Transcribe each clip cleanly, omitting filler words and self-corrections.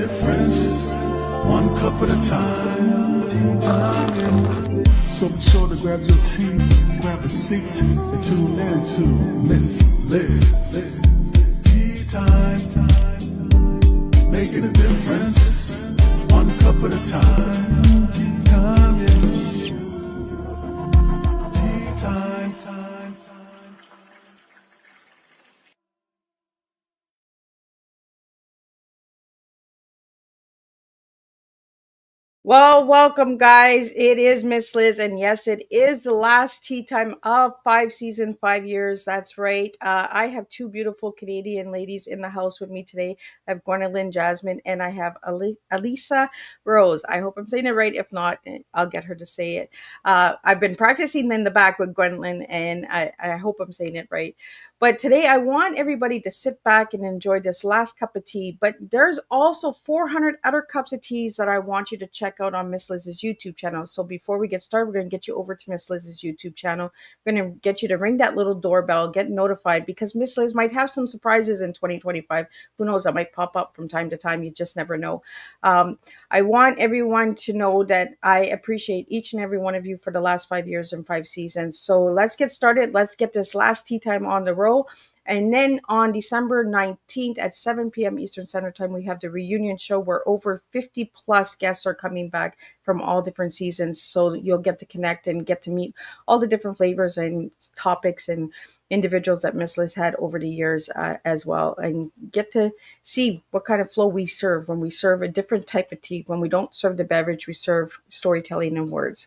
difference, one cup at a time. Tea time. So be sure to grab your tea, grab a seat, and tune in to Miss Liz. Tea time, making a difference, one cup at a time. Tea time, yeah. Tea time. Well, welcome, guys. It is Miss Liz, and yes, it is the last tea time of 5 seasons, 5 years. That's right. I have two beautiful Canadian ladies in the house with me today. I have Gwendolyn, Jasmine, and I have Alisha Rose. I hope I'm saying it right. If not, I'll get her to say it. I've been practicing in the back with Gwendolyn, and I hope I'm saying it right. But today I want everybody to sit back and enjoy this last cup of tea. But there's also 400 other cups of teas that I want you to check out on Miss Liz's YouTube channel. So before we get started, we're going to get you over to Miss Liz's YouTube channel. We're going to get you to ring that little doorbell, get notified, because Miss Liz might have some surprises in 2025. Who knows? That might pop up from time to time. You just never know. I want everyone to know that I appreciate each and every one of you for the last 5 years and 5 seasons. So let's get started. Let's get this last tea time on the road. And then on December 19th at 7 p.m. Eastern Standard Time, we have the reunion show where over 50 plus guests are coming back from all different seasons. So you'll get to connect and get to meet all the different flavors and topics and individuals that Miss Liz had over the years as well. And get to see what kind of flow we serve when we serve a different type of tea. When we don't serve the beverage, we serve storytelling and words.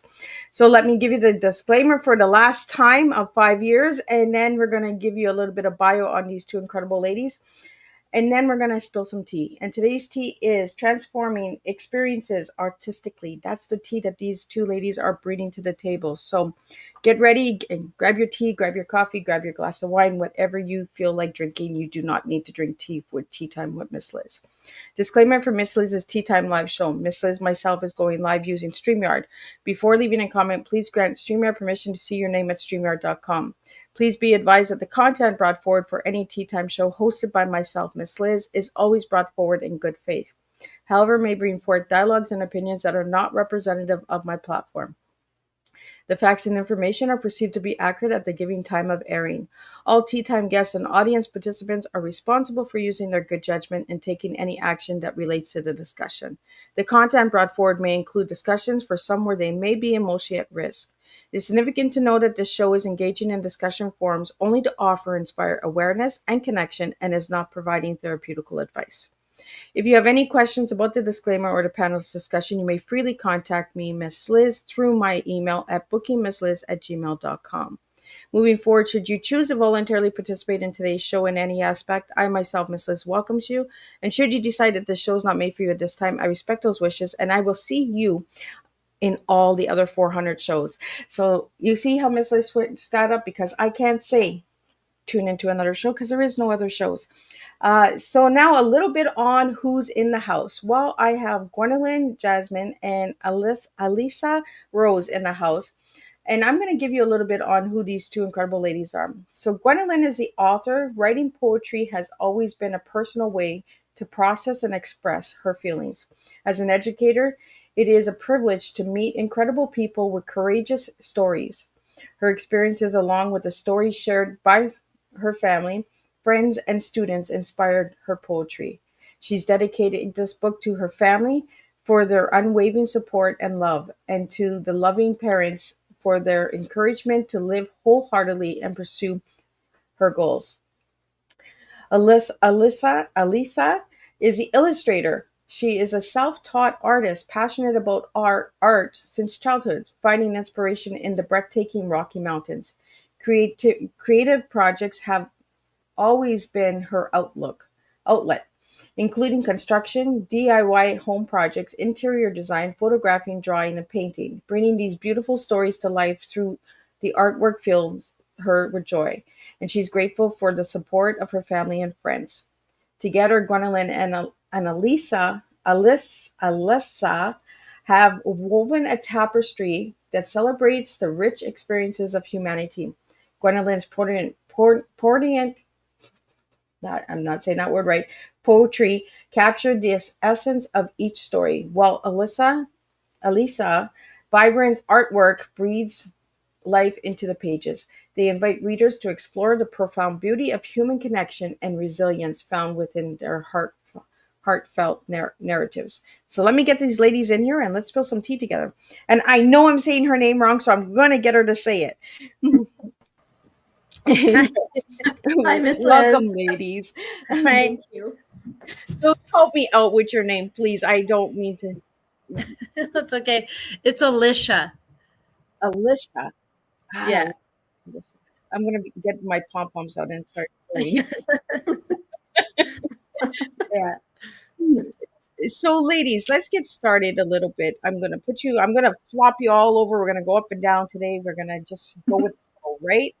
So let me give you the disclaimer for the last time of 5 years, and then we're going to give you a little bit of bio on these two incredible ladies. And then we're going to spill some tea. And today's tea is transforming experiences artistically. That's the tea that these two ladies are bringing to the table. So get ready and grab your tea, grab your coffee, grab your glass of wine, whatever you feel like drinking. You do not need to drink tea with Tea Time with Miss Liz. Disclaimer for Miss Liz's Tea Time live show. Miss Liz, myself, is going live using StreamYard. Before leaving a comment, please grant StreamYard permission to see your name at StreamYard.com. Please be advised that the content brought forward for any Tea Time show hosted by myself, Miss Liz, is always brought forward in good faith. However, may bring forth dialogues and opinions that are not representative of my platform. The facts and information are perceived to be accurate at the given time of airing. All Tea Time guests and audience participants are responsible for using their good judgment and taking any action that relates to the discussion. The content brought forward may include discussions for some where they may be emotionally at risk. It is significant to know that this show is engaging in discussion forums only to offer inspire awareness and connection and is not providing therapeutical advice. If you have any questions about the disclaimer or the panel's discussion, you may freely contact me, Miss Liz, through my email at bookingmissliz@gmail.com. Moving forward, should you choose to voluntarily participate in today's show in any aspect, I myself, Miss Liz, welcomes you. And should you decide that this show is not made for you at this time, I respect those wishes and I will see you in all the other 400 shows. So you see how Miss Liz switched that up, because I can't say tune into another show because there is no other shows. So now a little bit on who's in the house. Well, I have Gwendolyn, Jasmine, and Alisha Rose in the house. And I'm going to give you a little bit on who these two incredible ladies are. So Gwendolyn is the author. Writing poetry has always been a personal way to process and express her feelings. As an educator, it is a privilege to meet incredible people with courageous stories. Her experiences, along with the stories shared by her family, friends, and students, inspired her poetry. She's dedicated this book to her family for their unwavering support and love, and to the loving parents for their encouragement to live wholeheartedly and pursue her goals. Alisha is the illustrator. She is a self-taught artist, passionate about art since childhood, finding inspiration in the breathtaking Rocky Mountains. Creative projects have always been her outlet, including construction, DIY home projects, interior design, photographing, drawing, and painting. Bringing these beautiful stories to life through the artwork fills her with joy, and she's grateful for the support of her family and friends. Together, Gwendolyn and Alyssa have woven a tapestry that celebrates the rich experiences of humanity. Gwendolyn's poignant I'm not saying that word right. Poetry captured the essence of each story, while Alisa, vibrant artwork breathes life into the pages. They invite readers to explore the profound beauty of human connection and resilience found within their heartfelt narratives. So let me get these ladies in here and let's spill some tea together. And I know I'm saying her name wrong, so I'm going to get her to say Hi, it. hi, Miss Welcome, Liz. ladies. Thank you. So help me out with your name, please. I don't mean to. It's okay. It's Alisha. Alisha. Ah, Yeah. I'm going to get my pom poms out and start playing. Yeah. So, ladies, let's get started a little bit. I'm going to flop you all over. We're going to go up and down today. We're going to just go with the flow, right?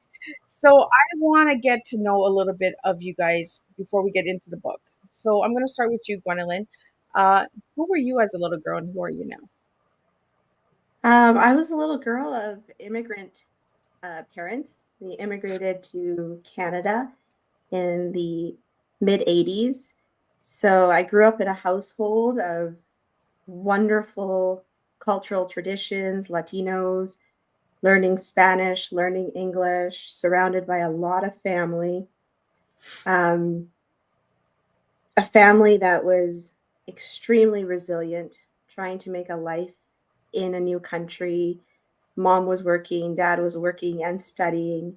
So, I want to get to know a little bit of you guys before we get into the book. So, I'm going to start with you, Gwendolyn. Uh, who were you as a little girl and who are you now? I was a little girl of immigrant parents. They immigrated to Canada in the mid 80s. So I grew up in a household of wonderful cultural traditions, Latinos, learning Spanish, learning English, surrounded by a lot of family. Um, a family that was extremely resilient, trying to make a life in a new country. Mom was working, dad was working and studying,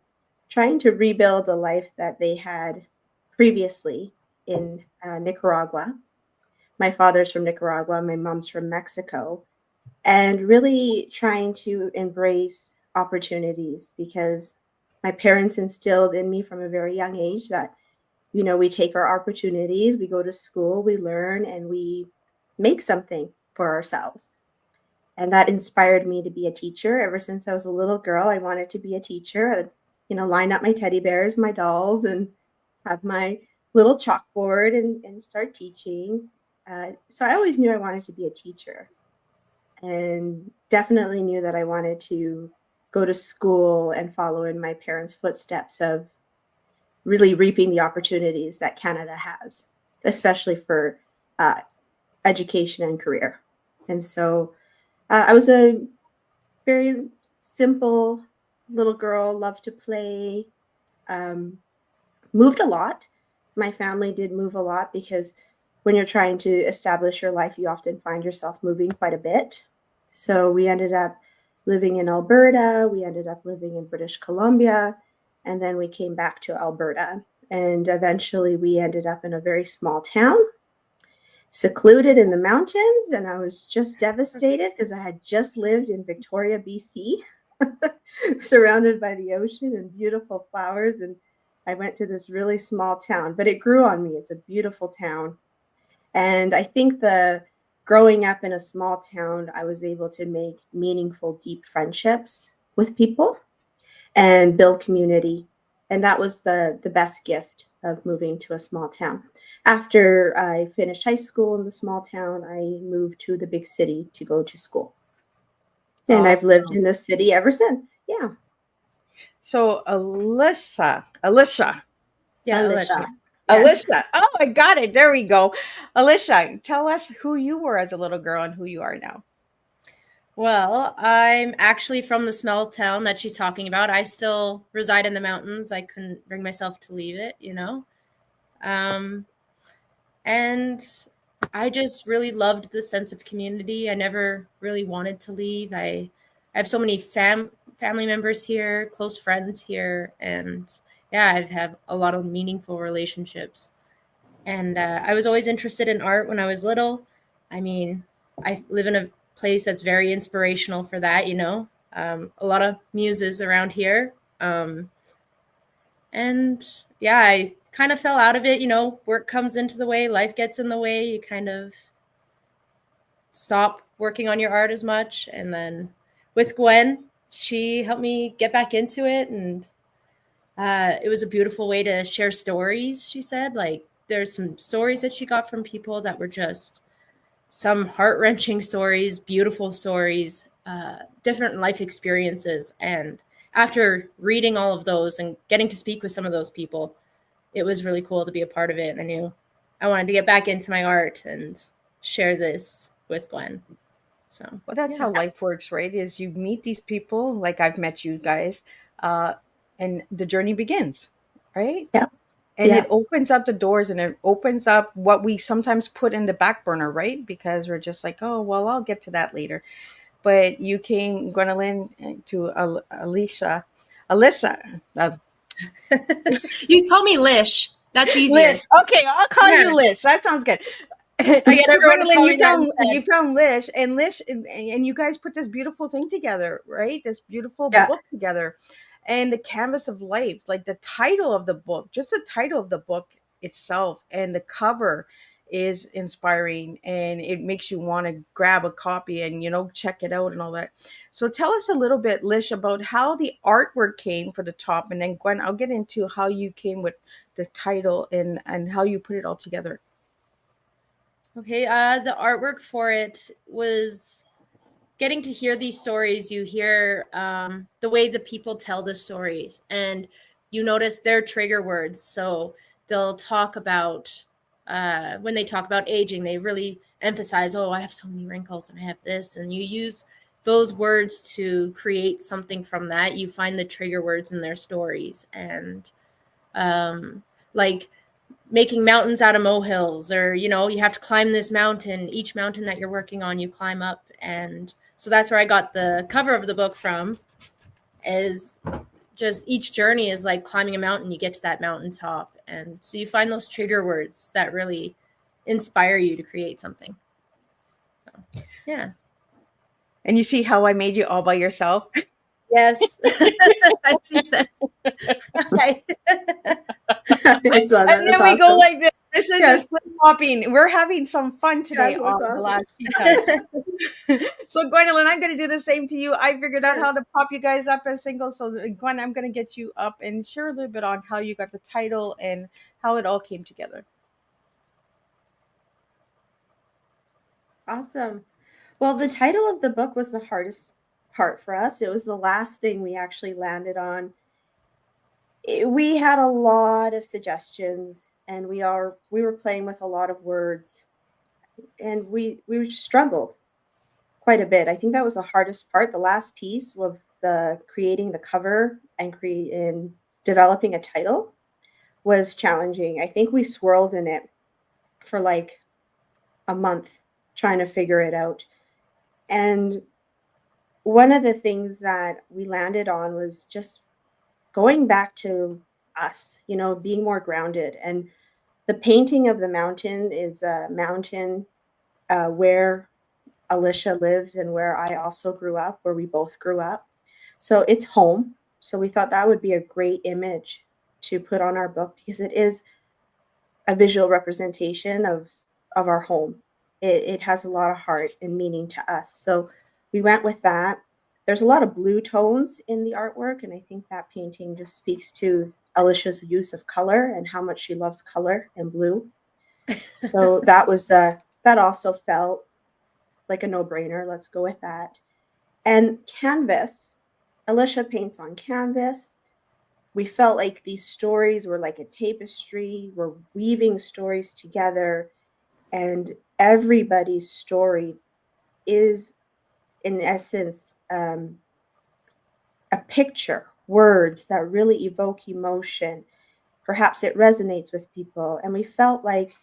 trying to rebuild a life that they had previously in Nicaragua. My father's from Nicaragua, my mom's from Mexico, and really trying to embrace opportunities because my parents instilled in me from a very young age that we take our opportunities, we go to school, we learn, and we make something for ourselves. And that inspired me to be a teacher. Ever since I was a little girl, I wanted to be a teacher. I'd, line up my teddy bears, my dolls, and have my little chalkboard and start teaching. So I always knew I wanted to be a teacher and definitely knew that I wanted to go to school and follow in my parents' footsteps of really reaping the opportunities that Canada has, especially for uh, education and career. And so I was a very simple little girl, loved to play, um, moved a lot. My family did move a lot because when you're trying to establish your life, you often find yourself moving quite a bit. So we ended up living in Alberta, we ended up living in British Columbia, and then we came back to Alberta. And eventually we ended up in a very small town, secluded in the mountains. And I was just devastated because I had just lived in Victoria, BC, surrounded by the ocean and beautiful flowers. And I went to this really small town, but it grew on me. It's a beautiful town. And I think the growing up in a small town, I was able to make meaningful, deep friendships with people and build community. And that was the best gift of moving to a small town. After I finished high school in the small town, I moved to the big city to go to school. And I've lived Awesome. in this city ever since. Yeah. So, Alicia, Yeah, Alicia, Alisha. Yeah. Alicia. Oh, I got it. There we go. Alicia, tell us who you were as a little girl and who you are now. Well, I'm actually from the small town that she's talking about. I still reside in the mountains. I couldn't bring myself to leave it. Um, and I just really loved the sense of community. I never really wanted to leave. I have so many family members here, close friends here, and yeah, I've had a lot of meaningful relationships. And I was always interested in art when I was little. I mean, I live in a place that's very inspirational for that. A lot of muses around here. And yeah, I kind of fell out of it. Work comes into the way, life gets in the way. You kind of stop working on your art as much. And then with Gwen, she helped me get back into it. And it was a beautiful way to share stories, she said. Like, there's some stories that she got from people that were just some heart-wrenching stories, beautiful stories, different life experiences. And after reading all of those and getting to speak with some of those people, it was really cool to be a part of it. And I knew I wanted to get back into my art and share this with Gwen. So, well, that's how life works, right? Is you meet these people, like I've met you guys, and the journey begins, right? Yeah. And it opens up the doors, and it opens up what we sometimes put in the back burner, right? Because we're just like, oh, well, I'll get to that later. But you came, Gwendolyn, to Alyssa. You call me Lish. That's easier. Lish. Okay, I'll call you Lish. That sounds good. I get So everyone to Gwendolyn, call me that instead. you found Lish, and you guys put this beautiful thing together, right? This beautiful book together, and the canvas of life, like the title of the book, just the title of the book itself, and the cover is inspiring, and it makes you want to grab a copy and check it out and all that. So tell us a little bit, Lish, about how the artwork came for the top, and then Gwen, I'll get into how you came with the title and how you put it all together. Okay, the artwork for it was getting to hear these stories. You hear the way the people tell the stories, and you notice their trigger words. So they'll talk about, when they talk about aging, they really emphasize, oh, I have so many wrinkles and I have this. And you use those words to create something from that. You find the trigger words in their stories. And like making mountains out of molehills, or, you have to climb this mountain. Each mountain that you're working on, you climb up. And so that's where I got the cover of the book from, is just each journey is like climbing a mountain. You get to that mountaintop. And so you find those trigger words that really inspire you to create something. So, yeah. And you see how I made you all by yourself? Yes. I see that. Okay. And then we go like this. This is just flip flopping. We're having some fun today on the last Teatime. So Gwendolyn, I'm going to do the same to you. I figured out how to pop you guys up as singles. So Gwen, I'm going to get you up and share a little bit on how you got the title and how it all came together. Awesome. Well, the title of the book was the hardest part for us. It was the last thing we actually landed on. We had a lot of suggestions, and we were playing with a lot of words, and we struggled quite a bit. I think that was the hardest part. The last piece was the creating the cover and developing a title was challenging. I think we swirled in it for like a month trying to figure it out. And one of the things that we landed on was just going back to us, being more grounded. And the painting of the mountain is a mountain where Alisha lives and where I also grew up, where we both grew up. So it's home. So we thought that would be a great image to put on our book, because it is a visual representation of our home. It has a lot of heart and meaning to us. So we went with that. There's a lot of blue tones in the artwork, and I think that painting just speaks to Alisha's use of color and how much she loves color and blue. So that also felt like a no-brainer. Let's go with that. And canvas, Alisha paints on canvas. We felt like these stories were like a tapestry. We're weaving stories together, and everybody's story is, in essence, a picture, words that really evoke emotion. Perhaps it resonates with people. And we felt like,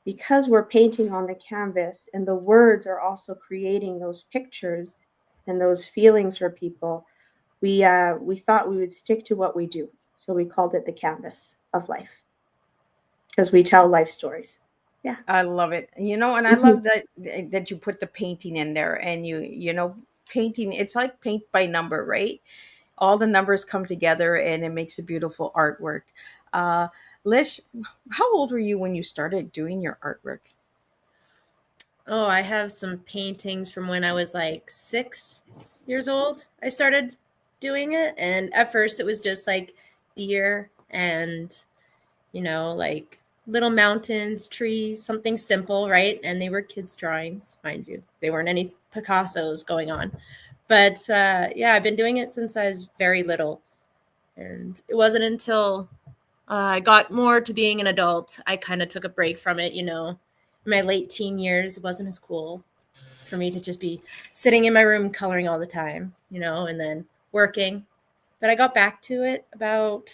because we're painting on the canvas and the words are also creating those pictures and those feelings for people, we thought we would stick to what we do. So we called it the canvas of life, because we tell life stories. Yeah. I love it. And I love that you put the painting in there, and painting, it's like paint by number, right? All the numbers come together and it makes a beautiful artwork. Lish, how old were you when you started doing your artwork? Oh, I have some paintings from when I was like 6 years old. I started doing it. And at first it was just like deer and, like little mountains, trees, something simple, right? And they were kids' drawings, mind you. They weren't any Picassos going on. But I've been doing it since I was very little. And it wasn't until I got more to being an adult. I kind of took a break from it, in my late teen years. It wasn't as cool for me to just be sitting in my room coloring all the time, and then working. But I got back to it about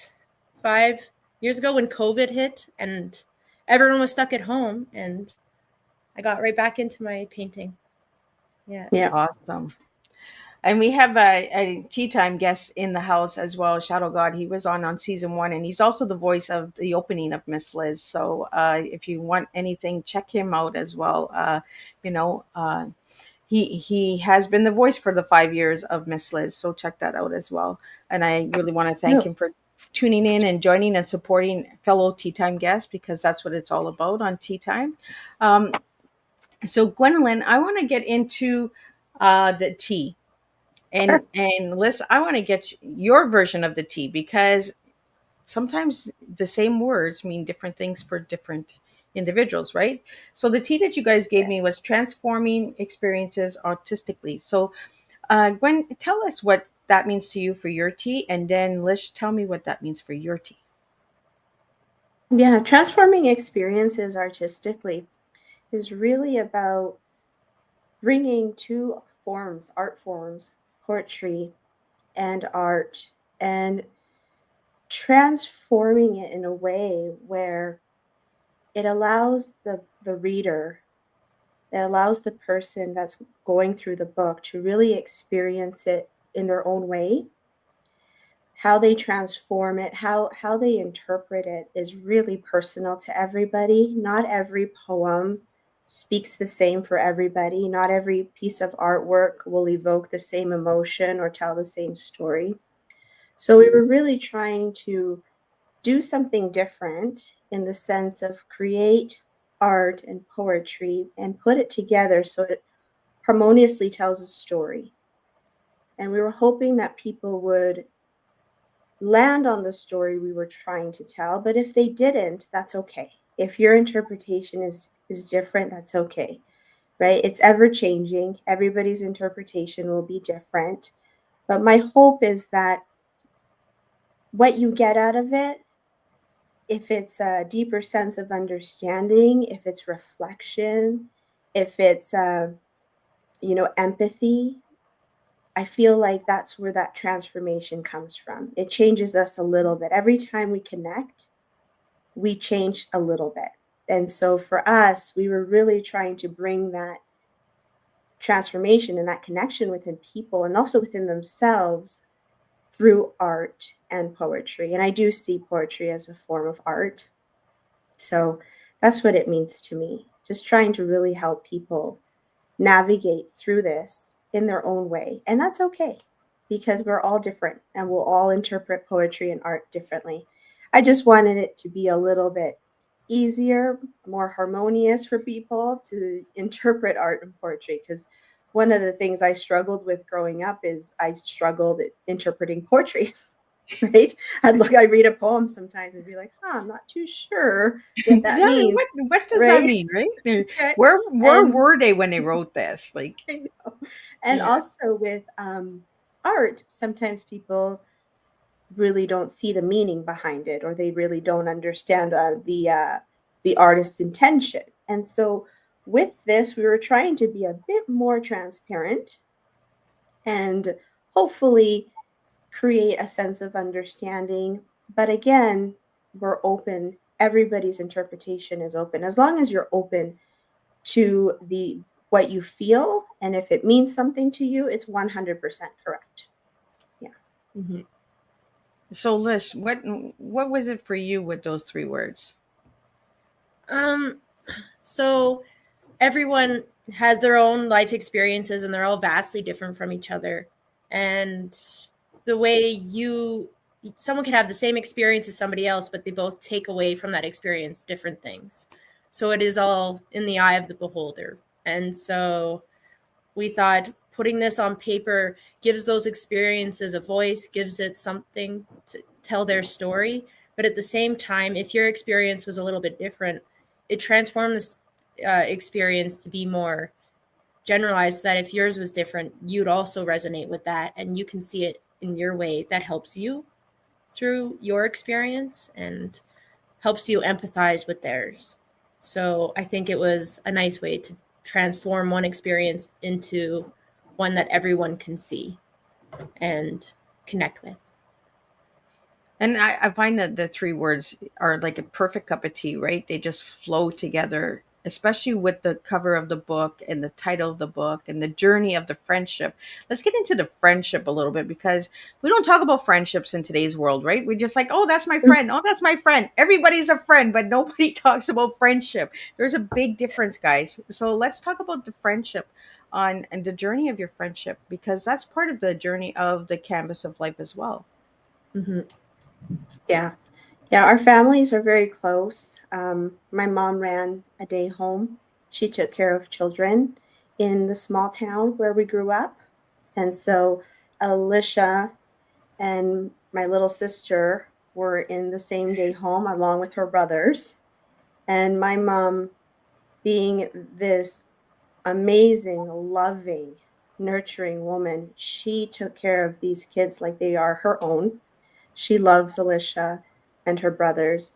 5 years ago when COVID hit and everyone was stuck at home, and I got right back into my painting. Yeah. Awesome. And we have a tea time guest in the house as well, Shadow God. He was on season 1, and he's also the voice of the opening of Miss Liz. So if you want anything, check him out as well. You know, he has been the voice for the 5 years of Miss Liz. So check that out as well. And I really want to thank him for tuning in and joining and supporting fellow tea time guests, because that's what it's all about on tea time. So Gwendolyn, I want to get into the tea. And Liz, I want to get your version of the tea, because sometimes the same words mean different things for different individuals, right? So the tea that you guys gave me was transforming experiences artistically. So Gwen, tell us what that means to you for your tea, and then Liz, tell me what that means for your tea. Yeah, transforming experiences artistically is really about bringing two forms, art forms, poetry and art, and transforming it in a way where it allows the reader, it allows the person that's going through the book to really experience it in their own way. How they transform it, how they interpret it is really personal to everybody. Not every poem speaks the same for everybody. Not every piece of artwork will evoke the same emotion or tell the same story. So we were really trying to do something different in the sense of create art and poetry and put it together so it harmoniously tells a story. And we were hoping that people would land on the story we were trying to tell, but if they didn't, that's okay. If your interpretation is different, that's okay, right? It's ever changing. Everybody's interpretation will be different. But my hope is that what you get out of it, if it's a deeper sense of understanding, if it's reflection, if it's empathy, I feel like that's where that transformation comes from. It changes us a little bit. Every time we connect, we change a little bit. And so for us, we were really trying to bring that transformation and that connection within people and also within themselves through art and poetry. And I do see poetry as a form of art. So that's what it means to me. Just trying to really help people navigate through this in their own way. And that's okay, because we're all different and we'll all interpret poetry and art differently. I just wanted it to be a little bit easier, more harmonious for people to interpret art and poetry, because one of the things I struggled with growing up is I struggled at interpreting poetry. Right? I read a poem sometimes and be like, I'm not too sure what that means. What does right? that mean, right? Okay. Where were they when they wrote this? Like, I know. And yeah. also with art, sometimes people really don't see the meaning behind it, or they really don't understand the artist's intention. And so with this, we were trying to be a bit more transparent and hopefully create a sense of understanding. But again, we're open. Everybody's interpretation is open. As long as you're open to what you feel, and if it means something to you, it's 100% correct. Yeah. Mm-hmm. So Liz, what was it for you with those 3 words? So everyone has their own life experiences and they're all vastly different from each other. And the way someone could have the same experience as somebody else, but they both take away from that experience different things. So it is all in the eye of the beholder. And so we thought putting this on paper gives those experiences a voice, gives it something to tell their story. But at the same time, if your experience was a little bit different, it transformed this experience to be more generalized, that if yours was different, you'd also resonate with that and you can see it in your way that helps you. through your experience and helps you empathize with theirs. So I think it was a nice way to transform one experience into one that everyone can see and connect with. And I find that the three words are like a perfect cup of tea, right? They just flow together, especially with the cover of the book and the title of the book and the journey of the friendship. Let's get into the friendship a little bit because we don't talk about friendships in today's world, right? We're just like, oh, that's my friend. Oh, that's my friend. Everybody's a friend, but nobody talks about friendship. There's a big difference, guys. So let's talk about the friendship on and the journey of your friendship because that's part of the journey of the canvas of life as well. Mhm. Yeah. Yeah, our families are very close. My mom ran a day home. She took care of children in the small town where we grew up. And so Alisha and my little sister were in the same day home along with her brothers. And my mom, being this amazing, loving, nurturing woman, she took care of these kids like they are her own. She loves Alisha and her brothers.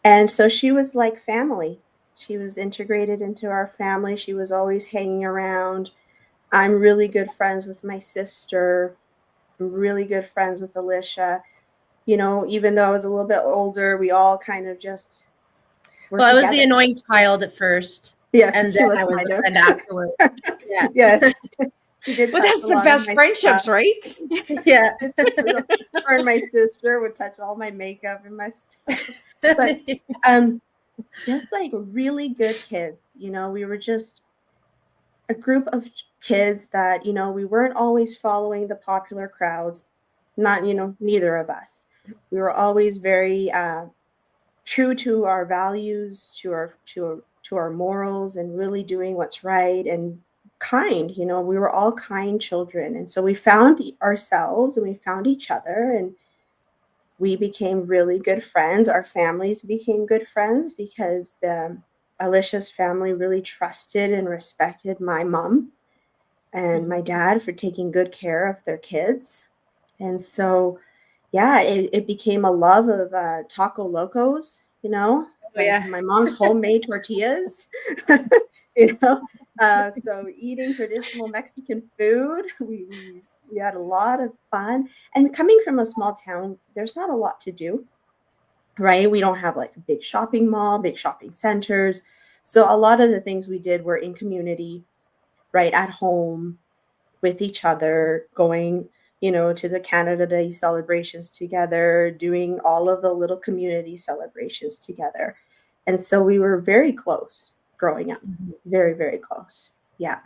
And so she was like family. She was integrated into our family. She was always hanging around. I'm really good friends with my sister. I'm really good friends with Alisha. You know, even though I was a little bit older, we all kind of just were Well, I was the together. annoying child at first. Yes, And she then was I was kind a of. friend afterwards. Yeah. Yes, she did But touch that's a the lot of best my friendships, stuff. right? Yeah. Her and my sister would touch all my makeup and my stuff. But just like really good kids, you know, we were just a group of kids that, you know, we weren't always following the popular crowds. Not, you know, neither of us. We were always very true to our values, to our morals, and really doing what's right and kind. You know, we were all kind children, and so we found ourselves and we found each other, and we became really good friends. Our families became good friends because the Alisha's family really trusted and respected my mom and my dad for taking good care of their kids. And so, yeah, it became a love of taco locos, you know, Oh, yeah. my mom's homemade tortillas, you know. So eating traditional Mexican food, we had a lot of fun. And coming from a small town, there's not a lot to do, right? We don't have like a big shopping mall, big shopping centers. So a lot of the things we did were in community, right, at home with each other, going, you know, to the Canada Day celebrations together, doing all of the little community celebrations together. And so we were very close growing up, very, very close. Yeah.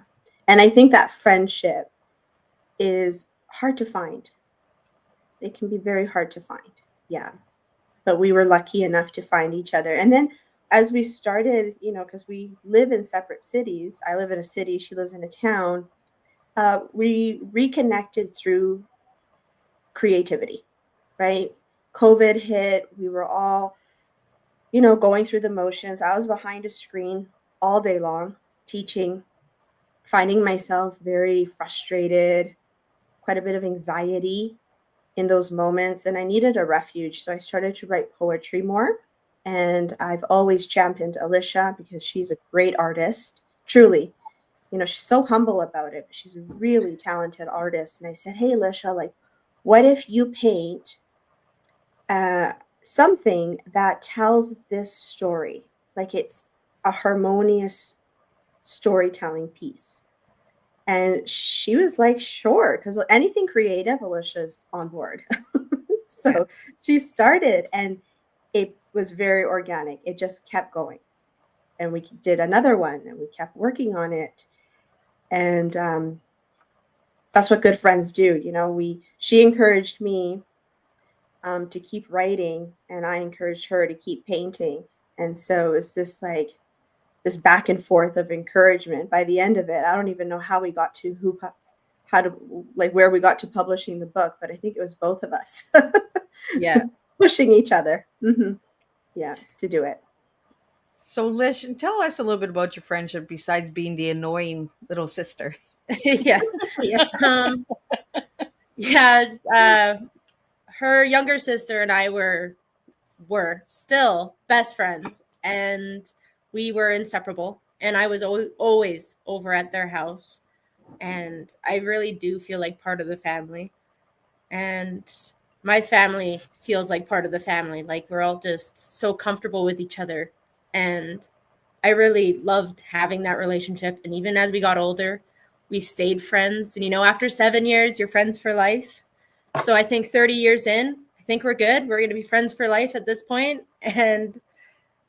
And I think that friendship is hard to find. It can be very hard to find. Yeah. But we were lucky enough to find each other. And then as we started, you know, because we live in separate cities, I live in a city, she lives in a town. We reconnected through creativity, right? COVID hit. We were all, you know, going through the motions. I was behind a screen all day long teaching, finding myself very frustrated, quite a bit of anxiety in those moments. And I needed a refuge. So I started to write poetry more. And I've always championed Alisha because she's a great artist, truly. You know, she's so humble about it, but she's a really talented artist. And I said, hey, Alisha, like, what if you paint something that tells this story? Like it's a harmonious storytelling piece. And she was like, sure, because anything creative, Alicia's on board. So she started and it was very organic. It just kept going. And we did another one and we kept working on it. And that's what good friends do. You know, she encouraged me to keep writing and I encouraged her to keep painting. And so it's this like this back and forth of encouragement. By the end of it, I don't even know how we got to how to like where we got to publishing the book, but I think it was both of us. Yeah. Pushing each other. Mm-hmm. Yeah, to do it. So, Lish, tell us a little bit about your friendship besides being the annoying little sister. Yeah. Yeah. Yeah. her younger sister and I were still best friends, and we were inseparable. And I was always over at their house, and I really do feel like part of the family. And my family feels like part of the family. Like we're all just so comfortable with each other, and I really loved having that relationship. And even as we got older, we stayed friends. And after 7 years, you're friends for life. So I think 30 years in, I think we're good. We're going to be friends for life at this point. And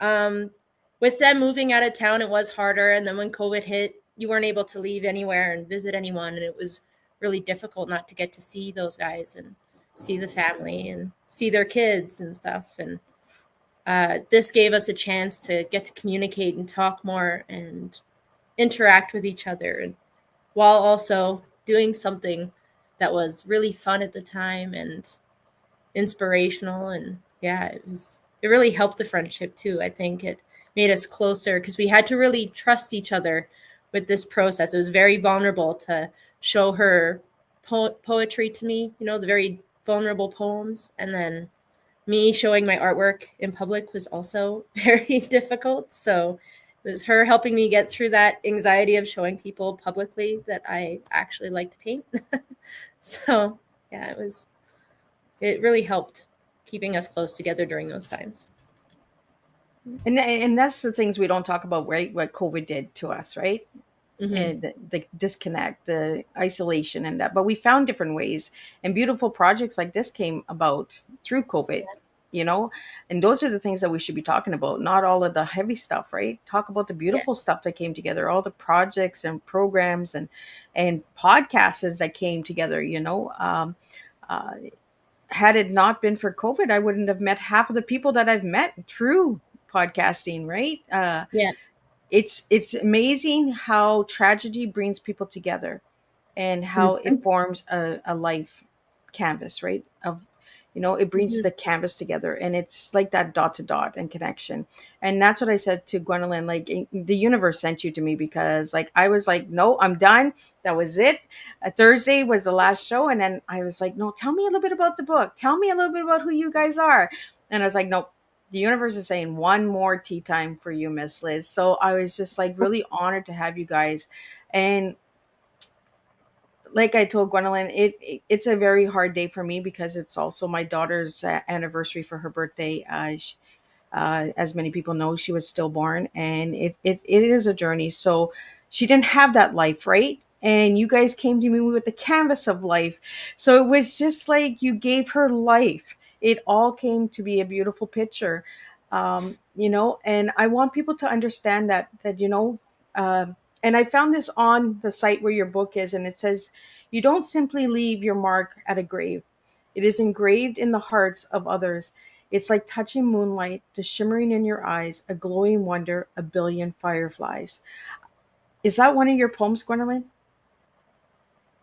um, with them moving out of town, it was harder. And then when COVID hit, you weren't able to leave anywhere and visit anyone. And it was really difficult not to get to see those guys and see the family and see their kids and stuff. And this gave us a chance to get to communicate and talk more and interact with each other, and while also doing something that was really fun at the time and inspirational. And yeah, it really helped the friendship too. I think it made us closer because we had to really trust each other with this process. It was very vulnerable to show her poetry to me, the very vulnerable poems, and then me showing my artwork in public was also very difficult. So it was her helping me get through that anxiety of showing people publicly that I actually like to paint. So yeah, it really helped keeping us close together during those times. And that's the things we don't talk about, right? What COVID did to us, right? Mm-hmm. And the disconnect, the isolation, and that. But we found different ways, and beautiful projects like this came about through COVID. And those are the things that we should be talking about, not all of the heavy stuff, right? Talk about the beautiful stuff that came together, all the projects and programs and podcasts that came together. Had it not been for COVID, I wouldn't have met half of the people that I've met through podcasting, right? Yeah. It's amazing how tragedy brings people together, and how it forms a life canvas, right? It brings the canvas together, and it's like that dot to dot and connection. And that's what I said to Gwendolyn, like, the universe sent you to me, because like I was like, no, I'm done. That was it. Thursday was the last show. And then I was like, no, tell me a little bit about the book. Tell me a little bit about who you guys are. And I was like, no, the universe is saying one more tea time for you, Miss Liz. So I was just like really honored to have you guys. And like I told Gwendolyn, it's a very hard day for me, because it's also my daughter's anniversary for her birthday. As many people know, she was stillborn, and it is a journey. So she didn't have that life, right? And you guys came to me with the canvas of life. So it was just like you gave her life. It all came to be a beautiful picture. And I want people to understand uh, and I found this on the site where your book is, and it says, you don't simply leave your mark at a grave. It is engraved in the hearts of others. It's like touching moonlight, the shimmering in your eyes, a glowing wonder, a billion fireflies. Is that one of your poems, Gwendolyn?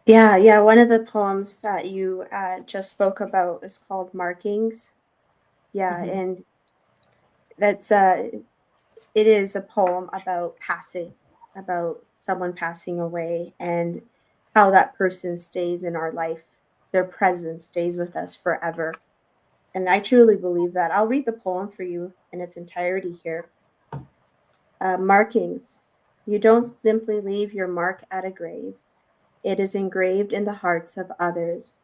Yeah. One of the poems that you just spoke about is called Markings. Yeah, Mhm. and that's it is a poem about passing, about someone passing away, and how that person stays in our life. Their presence stays with us forever. And I truly believe that. I'll read the poem for you in its entirety here. Markings. You don't simply leave your mark at a grave. It is engraved in the hearts of others,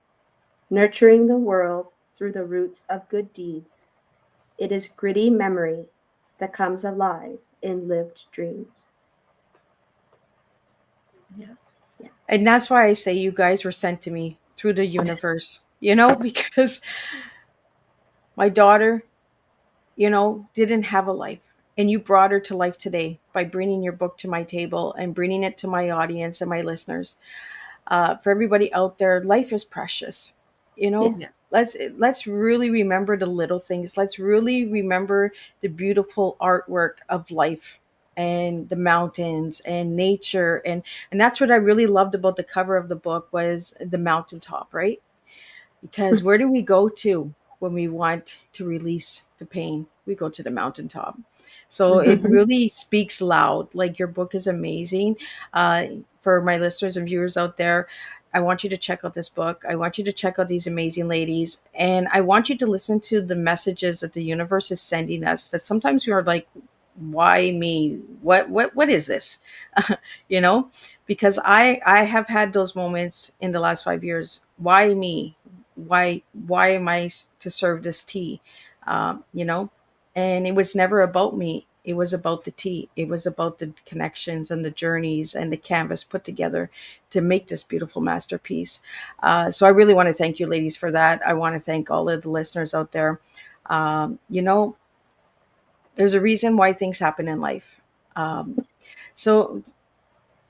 nurturing the world through the roots of good deeds. It is gritty memory that comes alive in lived dreams. Yeah. And that's why I say you guys were sent to me through the universe, because my daughter, didn't have a life. And you brought her to life today by bringing your book to my table and bringing it to my audience and my listeners. For everybody out there, life is precious. You know, Yes. let's really remember the little things. Let's really remember the beautiful artwork of life, and the mountains and nature, and that's what I really loved about the cover of the book, was the mountaintop, right? Because where do we go to when we want to release the pain? We go to the mountaintop. So it really speaks loud. Like, your book is amazing. For my listeners and viewers out there, I want you to check out this book. I want you to check out these amazing ladies. And I want you to listen to the messages that the universe is sending us, that sometimes we are like, why me? What is this? you know, because I have had those moments in the last 5 years. Why me? Why am I to serve this tea? You know, and it was never about me. It was about the tea. It was about the connections and the journeys and the canvas put together to make this beautiful masterpiece. So I really want to thank you, ladies, for that. I want to thank all of the listeners out there. You know, there's a reason why things happen in life. So,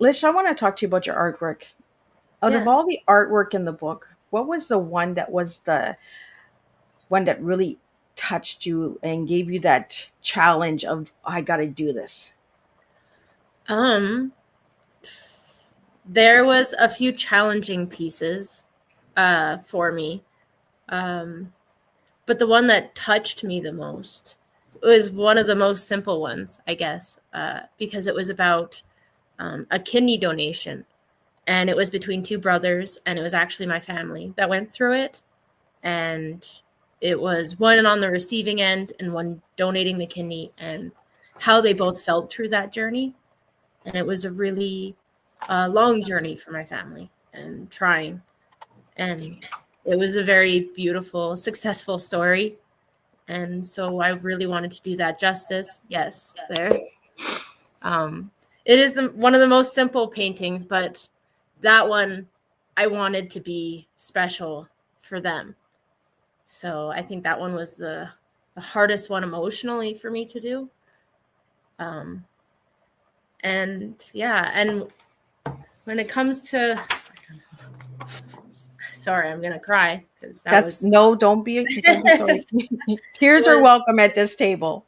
Lish, I want to talk to you about your artwork. Out of Yeah. all the artwork in the book, what was the one that was the one that really touched you and gave you that challenge of, I got to do this? Um, there was a few challenging pieces for me. But the one that touched me the most was one of the most simple ones, I guess, because it was about a kidney donation. And it was between two brothers, and it was actually my family that went through it. And it was one on the receiving end and one donating the kidney, and how they both felt through that journey. And it was a really long journey for my family and trying. And it was a very beautiful, successful story. And so I really wanted to do that justice. Yes, there. Um, it is one of the most simple paintings, but that one I wanted to be special for them. So I think that one was the hardest one emotionally for me to do. And yeah, and when it comes to, sorry, I'm gonna cry because That's no, don't be sorry. Tears are was, welcome at this table.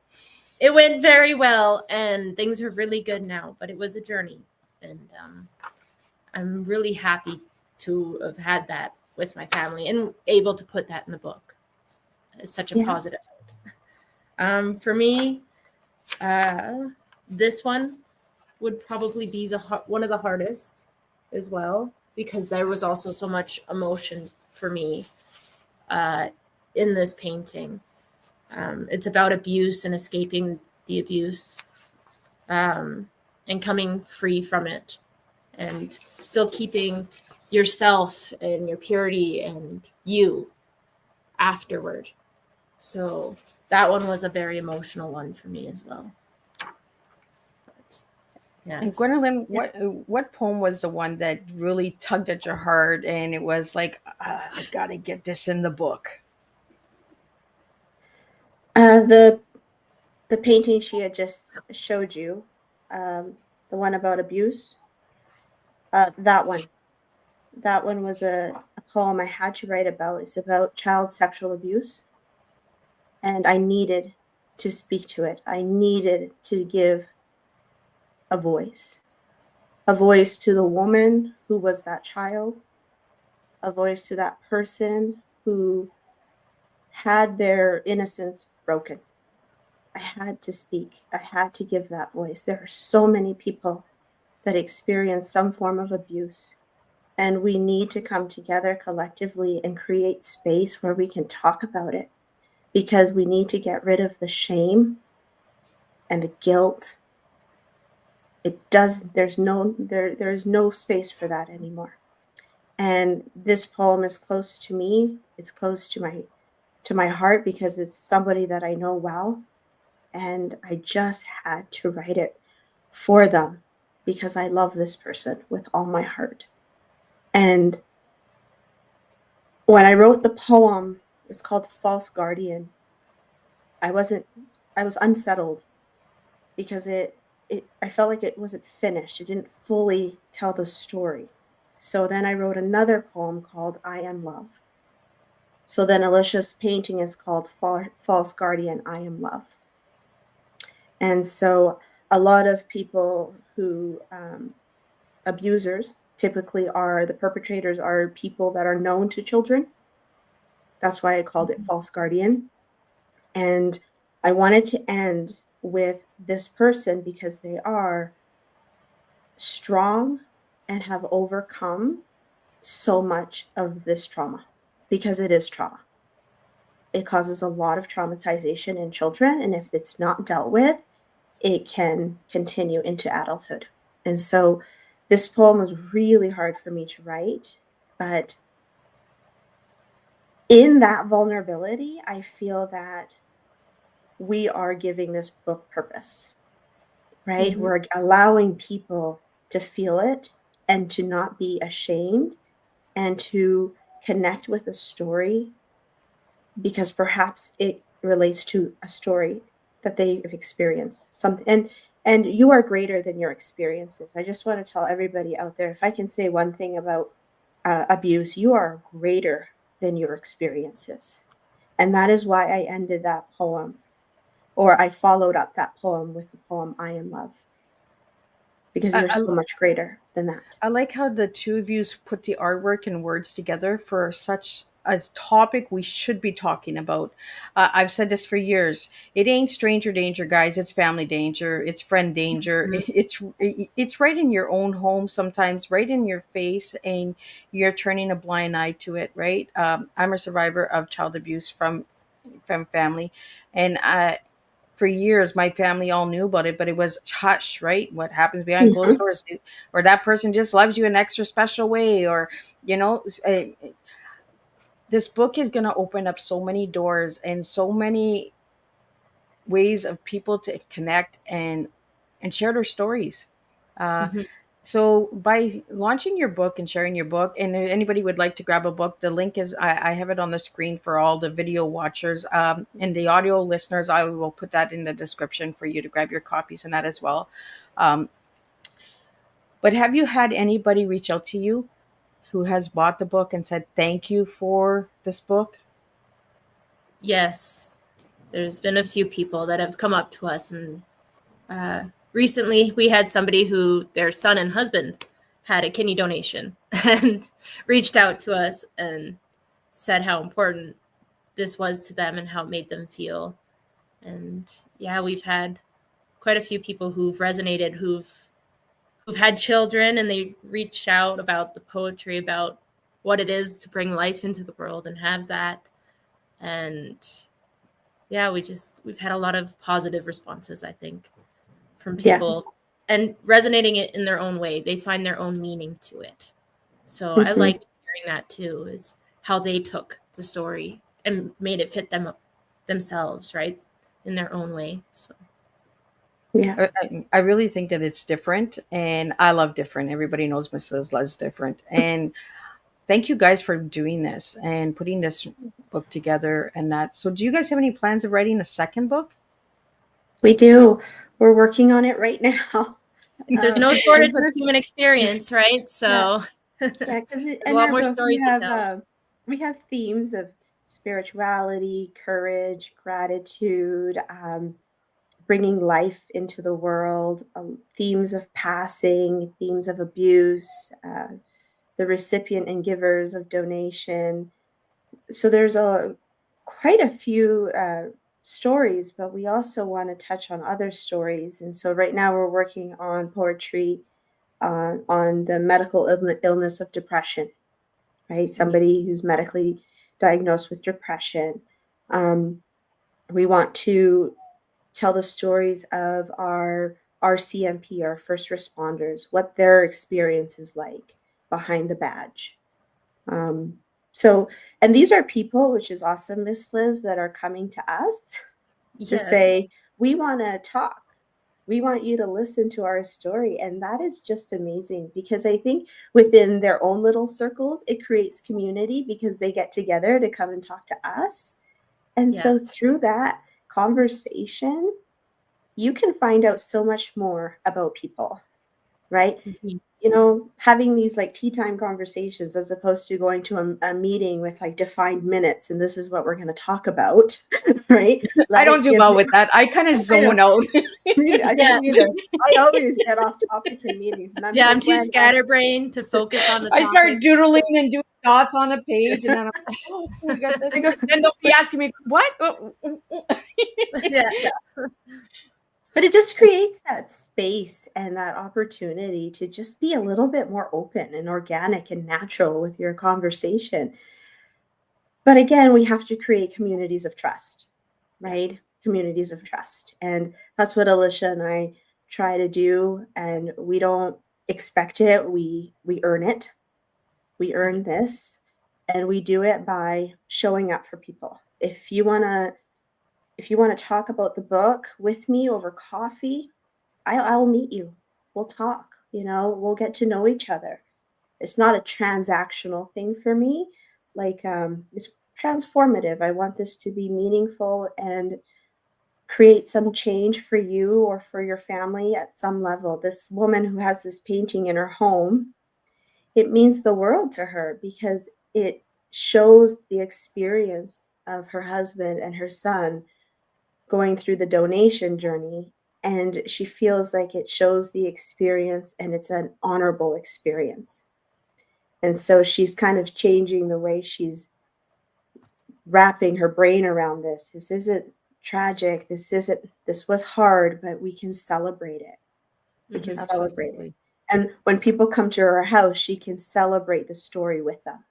it went very well, and things are really good now. But it was a journey, and I'm really happy to have had that with my family and able to put that in the book. It's such a Yes. positive. For me, this one would probably be one of the hardest as well, because there was also so much emotion for me in this painting. It's about abuse and escaping the abuse, and coming free from it, and still keeping yourself and your purity and you afterward. So that one was a very emotional one for me as well. But, And yes. Gwendolyn, what poem was the one that really tugged at your heart and it was like, I gotta get this in the book? The painting she had just showed you, the one about abuse, that one was a poem I had to write about. It's about child sexual abuse, and I needed to speak to it. I needed to give a voice to the woman who was that child, a voice to that person who had their innocence broken. I had to speak. I had to give that voice. There are so many people that experience some form of abuse, and we need to come together collectively and create space where we can talk about it, because we need to get rid of the shame and the guilt. There's no space for that anymore. And this poem is close to me. It's close to my heart, because it's somebody that I know well, and I just had to write it for them because I love this person with all my heart. And when I wrote the poem, it's called False Guardian. I was unsettled because I felt like it wasn't finished. It didn't fully tell the story. So then I wrote another poem called I Am Love. So then Alisha's painting is called False Guardian, I Am Love. And so a lot of people who, abusers, typically the perpetrators are people that are known to children. That's why I called it False Guardian. And I wanted to end with this person because they are strong and have overcome so much of this trauma, because it is trauma. It causes a lot of traumatization in children, and if it's not dealt with, it can continue into adulthood. And so this poem was really hard for me to write, but in that vulnerability, I feel that we are giving this book purpose, right? Mhm. We're allowing people to feel it and to not be ashamed and to connect with a story because perhaps it relates to a story that they have experienced something. And you are greater than your experiences. I just want to tell everybody out there, if I can say one thing about abuse, you are greater than your experiences. And that is why I ended that poem, or I followed up that poem with the poem I Am Love, because I, you're I, so much greater than that. I like how the two of you put the artwork and words together for such a topic we should be talking about. I've said this for years. It ain't stranger danger, guys. It's family danger. It's friend danger. Mhm. It's right in your own home sometimes, right in your face, and you're turning a blind eye to it. Right? I'm a survivor of child abuse from family, and for years my family all knew about it, but it was hush, right? What happens behind closed Mhm. doors, or that person just loves you an extra special way, or you know uh, this book is going to open up so many doors and so many ways of people to connect and share their stories. uh, Mhm. so by launching your book and sharing your book, and if anybody would like to grab a book, the link is I have it on the screen for all the video watchers, and the audio listeners. I will put that in the description for you to grab your copies and that as well. um, but have you had anybody reach out to you who has bought the book and said thank you for this book? Yes, there's been a few people that have come up to us, and recently we had somebody who their son and husband had a kidney donation and reached out to us and said how important this was to them and how it made them feel. And yeah, we've had quite a few people who've resonated, who've had children, and they reach out about the poetry, about what it is to bring life into the world and have that. And yeah, we've had a lot of positive responses, I think, from Yeah. people, and resonating it in their own way. They find their own meaning to it. So I Mhm. like hearing that too, is how they took the story and made it fit themselves, right, in their own way. So Yeah. I really think that it's different, and I love different. Everybody knows Mrs. Loves different. And thank you guys for doing this and putting this book together and that. So, do you guys have any plans of writing a second book? We do. We're working on it right now. there's no Because shortage of human experience, right? yeah, So there's yeah, because a in lot our more book stories to tell. we have themes of spirituality, courage, gratitude, bringing life into the world, themes of passing, themes of abuse, the recipient and givers of donation. So there's a quite a few stories, but we also want to touch on other stories. And so right now we're working on poetry on the medical illness of depression, right? Somebody who's medically diagnosed with depression. Um, we want to tell the stories of our RCMP, our first responders, what their experience is like behind the badge. Um, so, and these are people, which is awesome, Miss Liz, that are coming to us to Yes. say, we want to talk. We want you to listen to our story. And that is just amazing because I think within their own little circles, it creates community because they get together to come and talk to us. And Yeah. so through that conversation, you can find out so much more about people, right? Mhm. Having these like tea time conversations as opposed to going to a meeting with like defined minutes and this is what we're going to talk about, right? I Let don't it do give. well with that. I kind of I know. zone out. I Yeah. don't either. I always get off topic in meetings, and I'm Yeah, here, I'm too Gwen. scatterbrained to focus on the I topic. start doodling and doing dots on a page, and then I'm like, oh, we got this. I go, Then they'll be asking me, what? Yeah. yeah. But it just creates that space and that opportunity to just be a little bit more open and organic and natural with your conversation. But again, we have to create communities of trust, Yeah. right? Communities of trust. And that's what Alicia and I try to do. And we don't expect it, we earn it. We earn this. And we do it by showing up for people. If you want to talk about the book with me over coffee, I'll meet you. We'll talk, we'll get to know each other. It's not a transactional thing for me. Like, it's transformative. I want this to be meaningful and create some change for you or for your family at some level. This woman who has this painting in her home, it means the world to her because it shows the experience of her husband and her son going through the donation journey. And she feels like it shows the experience and it's an honorable experience. And so she's kind of changing the way she's wrapping her brain around this. This isn't tragic. This was hard, but we can celebrate it. We can celebrate it. Absolutely. And when people come to her house, she can celebrate the story with them.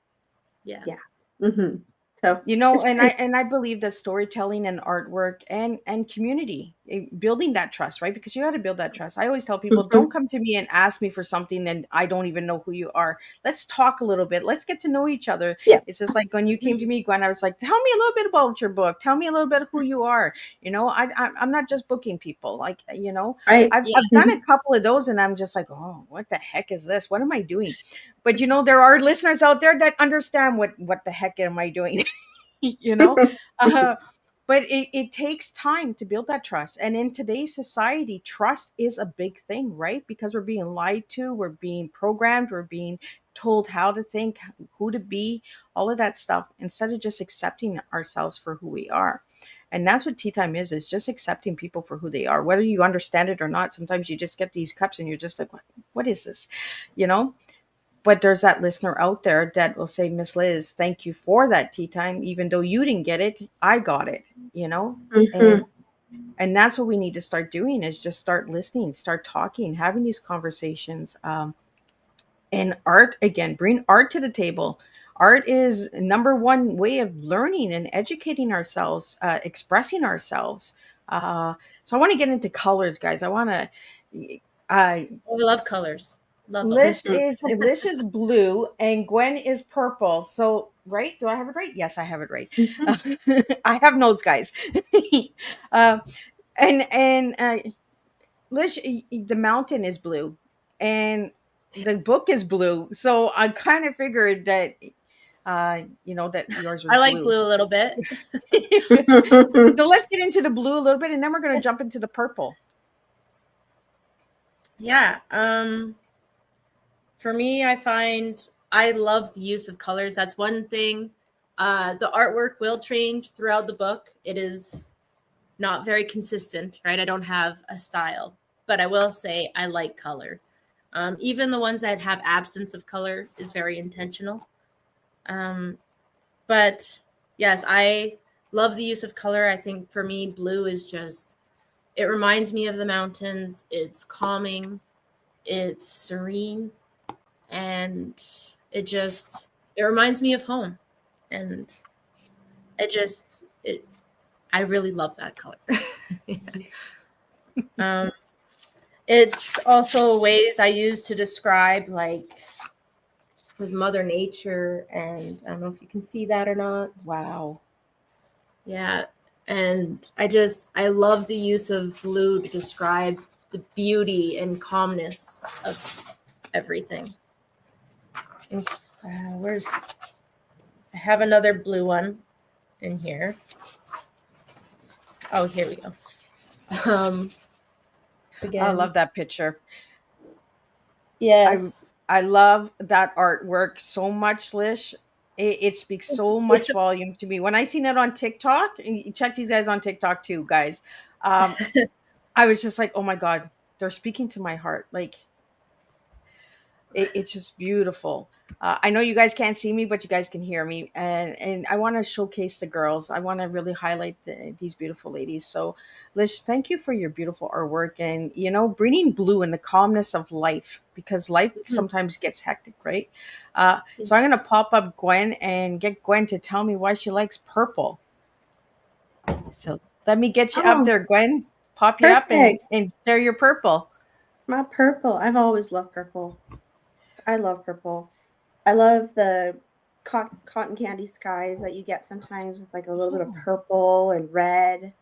Yeah. Yeah. Mm-hmm. So And I believe that storytelling and artwork and community, building that trust, right? Because you got to build that trust. I always tell people, Mhm. don't come to me and ask me for something and I don't even know who you are. Let's talk a little bit. Let's get to know each other. Yes. It's just like when you came to me, Gwen, I was like, tell me a little bit about your book. Tell me a little bit of who you are. I'm not just booking people. Like, Right. I've Yeah. done a couple of those and I'm just like, oh, what the heck is this? What am I doing? But there are listeners out there that understand what the heck am I doing? you know uh, but it takes time to build that trust, and in today's society trust is a big thing, right? Because we're being lied to, we're being programmed, we're being told how to think, who to be, all of that stuff, instead of just accepting ourselves for who we are. And that's what tea time is just accepting people for who they are, whether you understand it or not. Sometimes you just get these cups and you're just like, what is this you know but there's that listener out there that will say, Miss Liz, thank you for that tea time. Even though you didn't get it, I got it, Mhm. and that's what we need to start doing, is just start listening, start talking, having these conversations. And art, again, bring art to the table. Art is number one way of learning and educating ourselves, expressing ourselves. So I want to get into colors, guys. I want to. Oh, I love colors. Love them. Mhm. Lish is blue and Gwen is purple. So, right? Do I have it right? Yes, I have it right. Mhm. I have notes, guys. uh, and Lish, the mountain is blue, and the book is blue. So I kind of figured that, that yours was I like blue. blue a little bit. So let's get into the blue a little bit, and then we're going to jump into the purple. Yeah. For me, I find I love the use of colors. That's one thing. The artwork will change throughout the book. It is not very consistent, right? I don't have a style, but I will say I like color. Even the ones that have absence of color is very intentional. Um, but yes, I love the use of color. I think for me, blue is just, it reminds me of the mountains. It's calming, it's serene, and it reminds me of home. And I really love that color. um, it's also ways I use to describe, like, with Mother Nature, and I don't know if you can see that or not. Wow. Yeah. And I love the use of blue to describe the beauty and calmness of everything. And, I have another blue one in here. Oh, here we go. Again. I love that picture. Yes. I love that artwork so much, Lish. It speaks so much volume to me. When I seen it on TikTok, and you check these guys on TikTok too, guys. I was just like, oh my God, they're speaking to my heart. Like, It's just beautiful. I know you guys can't see me, but you guys can hear me, and I want to showcase the girls. I want to really highlight these beautiful ladies. So, Lish, thank you for your beautiful artwork, and bringing blue and the calmness of life, because life Mhm. sometimes gets hectic, right? So I'm gonna Yes. pop up Gwen and get Gwen to tell me why she likes purple. So let me get you up Oh, there, Gwen. Pop you up and perfect. and share your purple. My purple. I've always loved purple. I love purple. I love the cotton candy skies that you get sometimes with like a little bit of Oh, purple and red.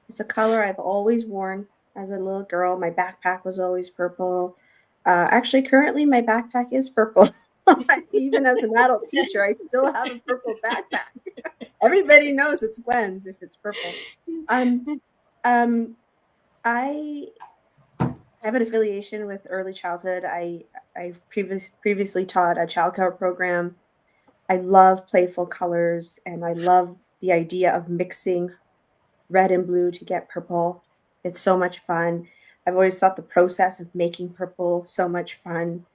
It's a color I've always worn as a little girl. My backpack was always purple. Actually, currently, my backpack is purple. Even as an adult teacher, I still have a purple backpack. Everybody knows it's Gwen's if it's purple. Um, um, I have an affiliation with early childhood. I've previously taught a childcare program. I love playful colors, and I love the idea of mixing red and blue to get purple. It's so much fun. I've always thought the process of making purple so much fun.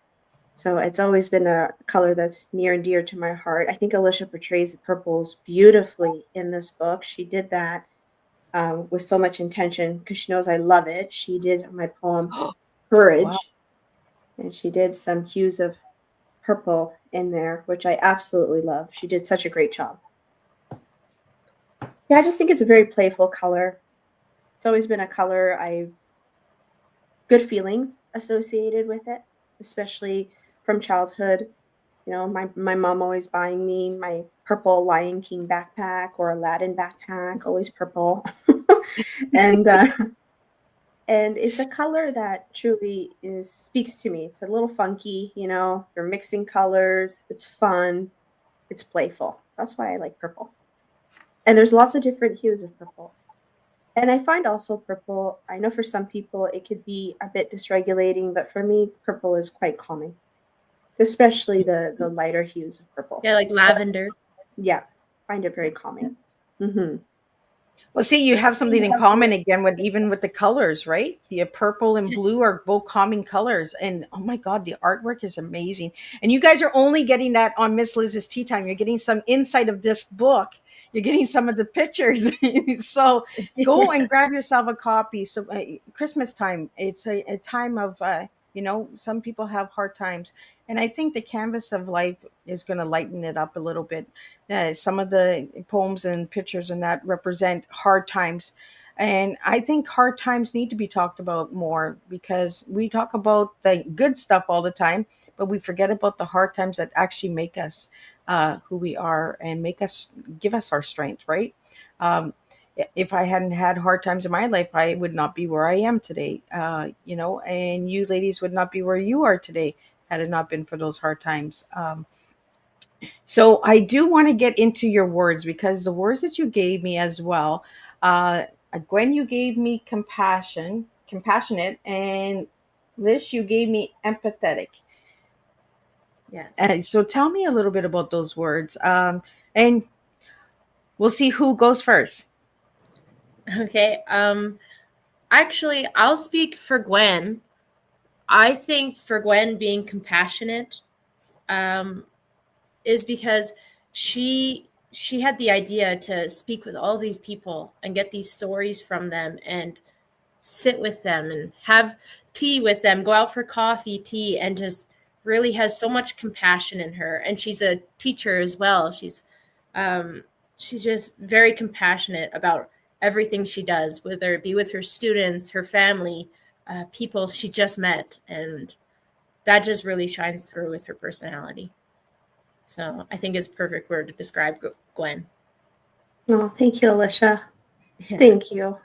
So it's always been a color that's near and dear to my heart. I think Alisha portrays the purples beautifully in this book. She did that with so much intention because she knows I love it. She did my poem wow. Courage, and she did some hues of purple in there, which I absolutely love. She did such a great job. Yeah, I just think it's a very playful color. It's always been a color I've good feelings associated with it, especially from childhood. My mom always buying me my purple Lion King backpack or Aladdin backpack, always purple. and and it's a color that truly is speaks to me. It's a little funky, you're mixing colors, it's fun, it's playful. That's why I like purple. And there's lots of different hues of purple. And I find also purple, I know for some people it could be a bit dysregulating, but for me, purple is quite calming, especially the lighter hues of purple. Yeah, like lavender. Yeah, find it very calming. Hmm. Well, see, you have something in common again with even with the colors, right? The purple and blue are both calming colors, and oh my God, the artwork is amazing. And you guys are only getting that on Miss Liz's Tea Time. You're getting some insight of this book. You're getting some of the pictures. So go and grab yourself a copy. So Christmas time, it's a time of some people have hard times, and I think the canvas of life is going to lighten it up a little bit. Some of the poems and pictures and that represent hard times. And I think hard times need to be talked about more because we talk about the good stuff all the time, but we forget about the hard times that actually make us who we are and make us give us our strength, right? Um, if I hadn't had hard times in my life, I would not be where I am today, and you ladies would not be where you are today had it not been for those hard times. So I do want to get into your words because the words that you gave me as well, uh, Gwen, you gave me compassionate, and Lish, you gave me empathetic. Yes. So tell me a little bit about those words, and we'll see who goes first. Okay. Actually, I'll speak for Gwen. I think for Gwen being compassionate um, is because she had the idea to speak with all these people and get these stories from them and sit with them and have tea with them, go out for coffee, tea, and just really has so much compassion in her. And she's a teacher as well. Um, she's just very compassionate about everything she does, whether it be with her students, her family, people she just met, and that just really shines through with her personality. So I think it's a perfect word to describe Gwen. Oh, thank you, Alisha. Yeah. Thank you.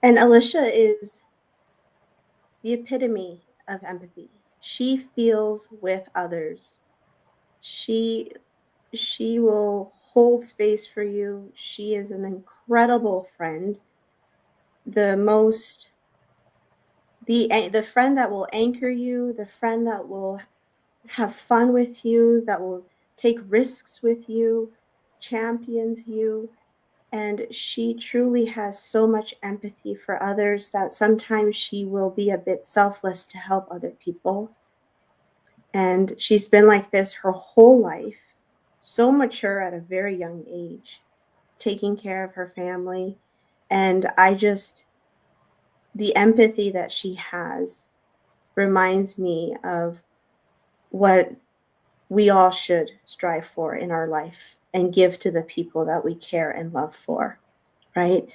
And Alisha is the epitome of empathy. She feels with others. She she will hold space for you. She is an incredible friend. The most the friend that will anchor you, the friend that will have fun with you, that will take risks with you, champions you. And she truly has so much empathy for others that sometimes she will be a bit selfless to help other people. And she's been like this her whole life, so mature at a very young age, taking care of her family. And the empathy that she has reminds me of what we all should strive for in our life and give to the people that we care and love for, right?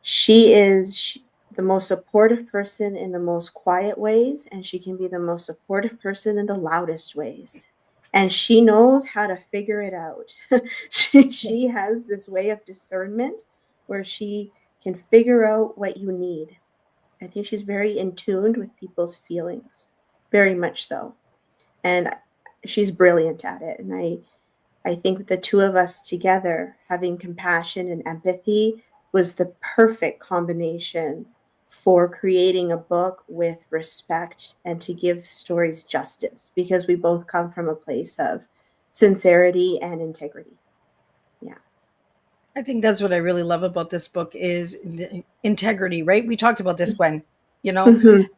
She is the most supportive person in the most quiet ways, and she can be the most supportive person in the loudest ways. And she knows how to figure it out. She has this way of discernment where she can figure out what you need. I think she's very in tune with people's feelings, very much so. And she's brilliant at it. And I think the two of us together, having compassion and empathy, was the perfect combination for creating a book with respect and to give stories justice, because we both come from a place of sincerity and integrity. Yeah. I think that's what I really love about this book is the integrity, right? We talked about this, Gwen, you know, Mhm.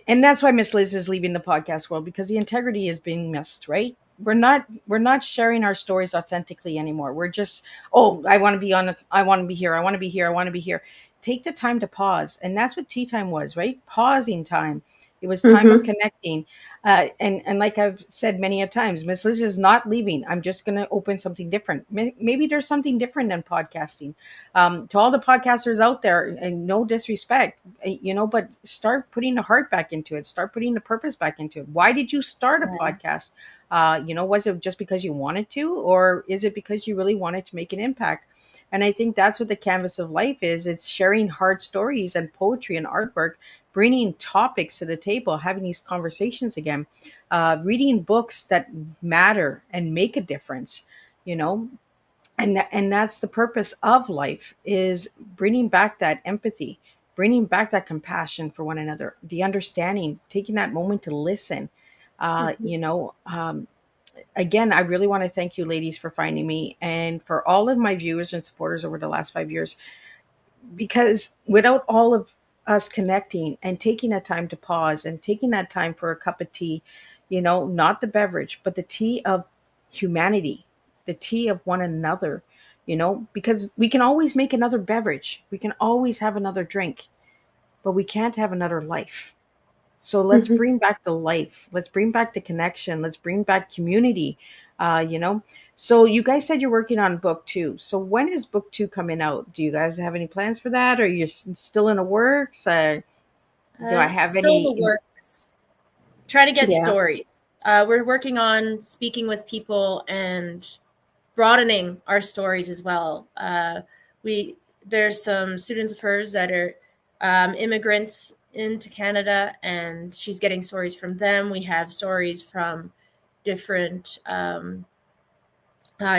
and that's why Miss Liz is leaving the podcast world, because the integrity is being missed, right? We're not sharing our stories authentically anymore. We're just, oh, I want to be on it. I want to be here. I want to be here. I want to be here. Take the time to pause. And that's what tea time was, right? Pausing time. It was time of Mhm. connecting. And like I've said many a times, Miss Liz is not leaving. I'm just going to open something different. Maybe there's something different than podcasting. To all the podcasters out there, and no disrespect, but start putting the heart back into it. Start putting the purpose back into it. Why did you start a Yeah. podcast? Was it just because you wanted to, or is it because you really wanted to make an impact? And I think that's what the canvas of life is. It's sharing hard stories and poetry and artwork, bringing topics to the table, having these conversations again, reading books that matter and make a difference, you know, and that's the purpose of life, is bringing back that empathy, bringing back that compassion for one another, the understanding, taking that moment to listen. uh Mhm. you know um Again, I really want to thank you ladies for finding me, and for all of my viewers and supporters over the last 5 years, because without all of us connecting and taking that time to pause and taking that time for a cup of tea, not the beverage, but the tea of humanity, the tea of one another, because we can always make another beverage, we can always have another drink, but we can't have another life. So let's Mhm. bring back the life. Let's bring back the connection. Let's bring back community. Uh, you know. So you guys said you're working on book two. So when is book two coming out? Do you guys have any plans for that? Or are you still in the works? Do I have Still the any? works. Trying to get Yeah. stories. We're working on speaking with people and broadening our stories as well. We There's some students of hers that are immigrants into Canada, and she's getting stories from them. We have stories from different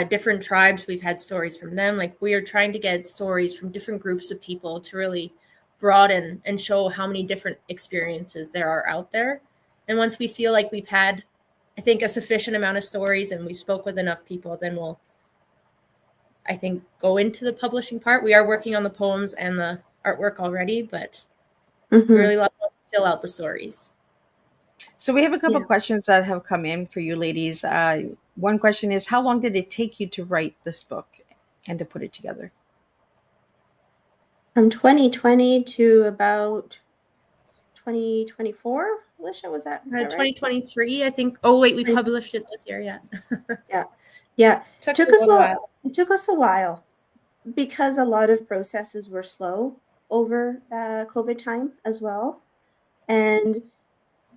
different tribes. We've had stories from them. Like, we are trying to get stories from different groups of people to really broaden and show how many different experiences there are out there. And once we feel like we've had, I think, a sufficient amount of stories and we spoke with enough people, then we'll, I think, go into the publishing part. We are working on the poems and the artwork already, but we Mhm. really love to fill out the stories. So we have a couple Yeah. questions that have come in for you ladies. One question is, how long did it take you to write this book and to put it together? From 2020 to about 2024, Alisha, is that right? 2023, I think. Oh, wait, we published it this year. Yeah. Yeah. Yeah. Took Took a us little a while. it took us a while because a lot of processes were slow over COVID time as well. And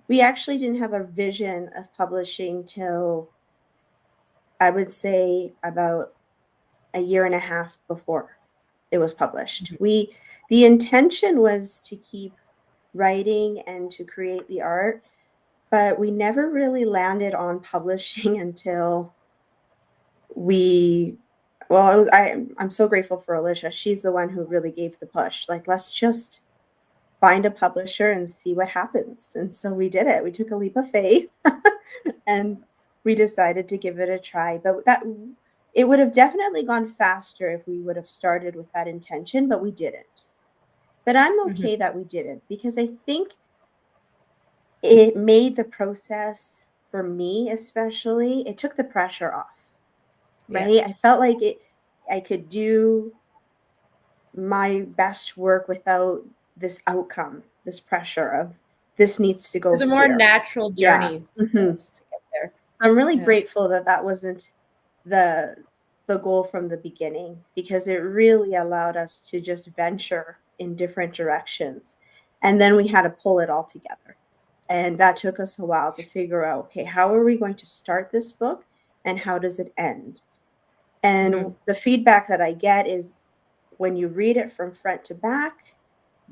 we actually didn't have a vision of publishing till, I would say, about a year and a half before it was published. The intention was to keep writing and to create the art, but we never really landed on publishing until we well I'm so grateful for Alisha. She's the one who really gave the push, like, let's just find a publisher and see what happens. And so we did it. We took a leap of faith and we decided to give it a try. But that it would have definitely gone faster if we would have started with that intention, but we didn't. But I'm Mhm. okay that we didn't, because I think it made the process for me especially, it took the pressure off, Yeah. right? I felt like I could do my best work without this outcome, this pressure of this needs to go It's a more here. natural Yeah. journey for Mhm. us to get there. I'm really Yeah. grateful that that wasn't the the goal from the beginning, because it really allowed us to just venture in different directions. And then we had to pull it all together. And that took us a while to figure out, okay, how are we going to start this book and how does it end? And the feedback that I get is when you read it from front to back,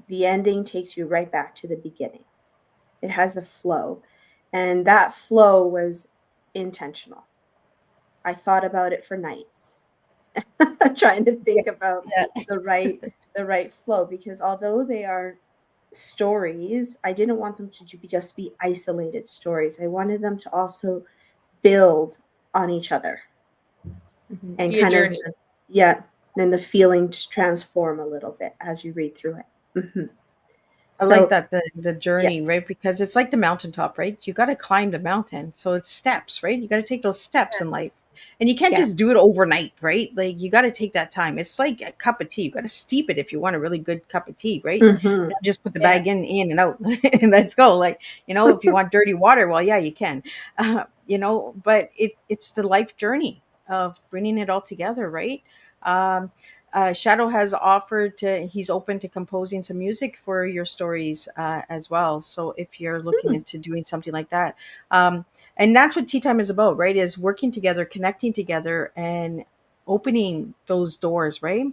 the ending takes you right back to the beginning. It has a flow. And that flow was intentional. I thought about it for nights, trying to think about Yeah. the right the right flow, because although they are stories, I didn't want them to just be isolated stories. I wanted them to also build on each other and Be a kind of journey. yeah, and the feeling to transform a little bit as you read through it. Mhm. I like So that the yeah, journey, right? Because it's like the mountaintop, right? You got to climb the mountain, so it's steps, right? You got to take those steps in life, and you can't yeah. just do it overnight, right? Like you got to take that time. It's like a cup of tea. You got to steep it if you want a really good cup of tea, right? Mhm. Not just put the Yeah. bag in and out, and let's go. Like if you want dirty water, well, yeah, you can, But it's the life journey of bringing it all together, right? Um, Shadow has offered to, he's open to composing some music for your stories as well. So if you're looking Hmm. into doing something like that, um, and that's what Tea Time is about, right? Is working together, connecting together, and opening those doors, right?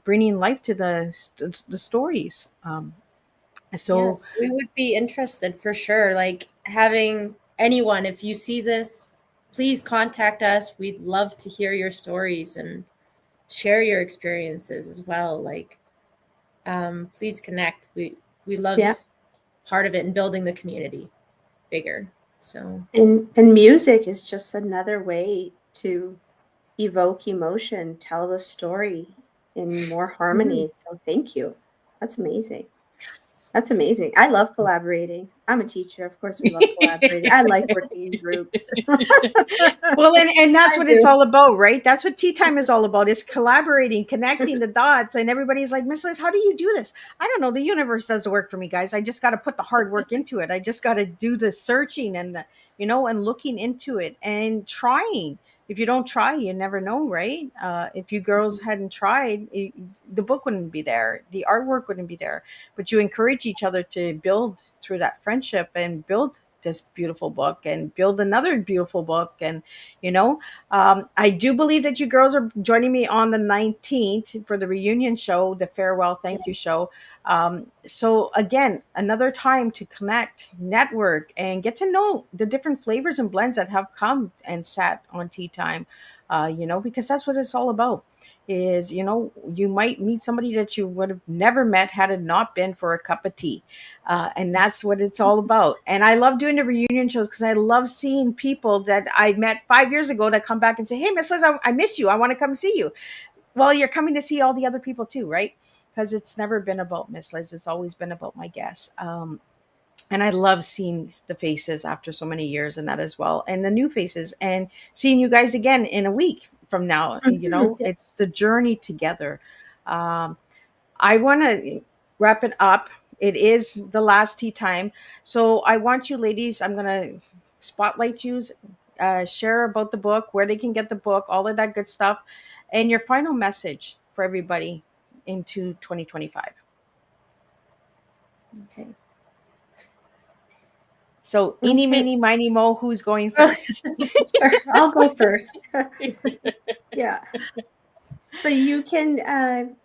Bringing life to the stories. So Yes, we would be interested for sure. Like having anyone, if you see this, please contact us. We'd love to hear your stories and share your experiences as well. Like, please connect. We love Yeah. part of it and building the community bigger. So And music is just another way to evoke emotion, tell the story in more mhm. harmony. So thank you. That's amazing. That's amazing. I love collaborating. I'm a teacher. Of course, we love collaborating. I like working in groups. Well, and that's I what it's do. all about, right? That's what Tea Time is all about, is collaborating, connecting the dots. And everybody's like, Miss Liz, how do you do this? I don't know. The universe does the work for me, guys. I just got to put the hard work into it. I just got to do the searching and and looking into it and trying. If you don't try, you never know, right? If you girls hadn't tried, the book wouldn't be there, the artwork wouldn't be there. But you encourage each other to build through that friendship and build this beautiful book and build another beautiful book. And you know I do believe that you girls are joining me on the 19th for the reunion show, the farewell thank you show. So again, another time to connect, network, and get to know the different flavors and blends that have come and sat on Tea Time. Because that's what it's all about. Is you might meet somebody that you would have never met had it not been for a cup of tea. And that's what it's all about. And I love doing the reunion shows because I love seeing people that I met 5 years ago that come back and say, "Hey, Miss Liz, I miss you. I want to come see you." Well, you're coming to see all the other people too, right? Because it's never been about Miss Liz. It's always been about my guests. And I love seeing the faces after so many years and that as well. And the new faces and seeing you guys again in a week from now. Mhm. It's the journey together. Um, I want to wrap it up. It is the last tea time. So I want you ladies, I'm going to spotlight you, share about the book, where they can get the book, all of that good stuff, and your final message for everybody into 2025. okay. So eeny, Okay. meeny, miny, mo, who's going first? Sure. I'll go first. Yeah. So you can,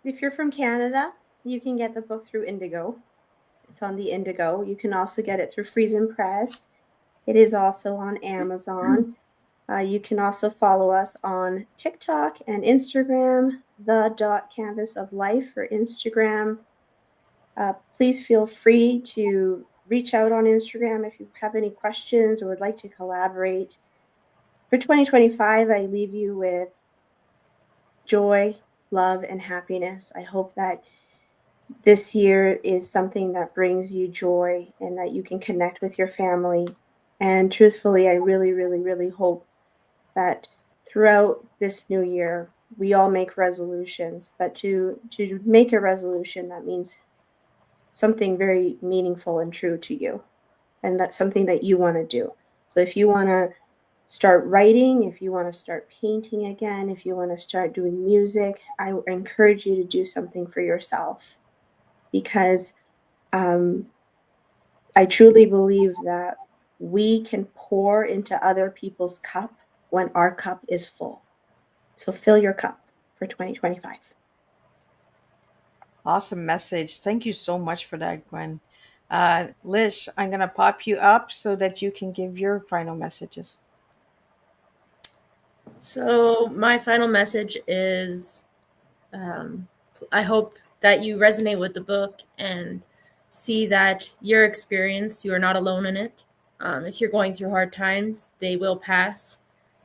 if you're from Canada, you can get the book through Indigo. It's on the Indigo. You can also get it through Friesen Press. It is also on Amazon. You can also follow us on TikTok and Instagram, the dot canvas of life for Instagram. Please feel free to reach out on Instagram if you have any questions or would like to collaborate. For 2025, I leave you with joy, love, and happiness. I hope that this year is something that brings you joy and that you can connect with your family And truthfully, I really, really, really hope that throughout this new year, we all make resolutions, but to make a resolution, that means something very meaningful and true to you. And that's something that you want to do. So if you want to start writing, if you want to start painting again, if you want to start doing music, I encourage you to do something for yourself, because um, I truly believe that we can pour into other people's cup when our cup is full. So fill your cup for 2025. Awesome message. Thank you so much for that, Gwen. Lish, I'm going to pop you up so that you can give your final messages. So my final message is, I hope that you resonate with the book and see that your experience, you are not alone in it. If you're going through hard times, they will pass,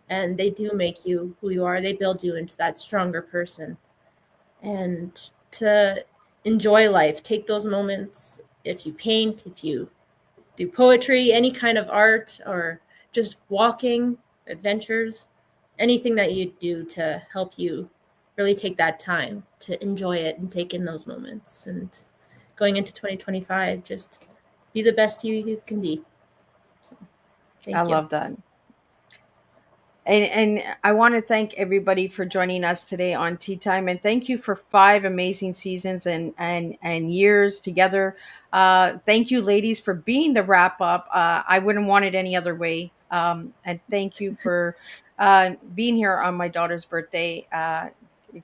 and they do make you who you are. They build you into that stronger person. And to enjoy life, take those moments. If you paint, if you do poetry, any kind of art, or just walking, adventures, anything that you do to help you really take that time to enjoy it and take in those moments. And going into 2025, just be the best you can be. So, thank I you. love that. And I want to thank everybody for joining us today on Tea Time, and thank you for 5 amazing seasons and years together. Thank you, ladies, for being the wrap up. I wouldn't want it any other way. And thank you for being here on my daughter's birthday.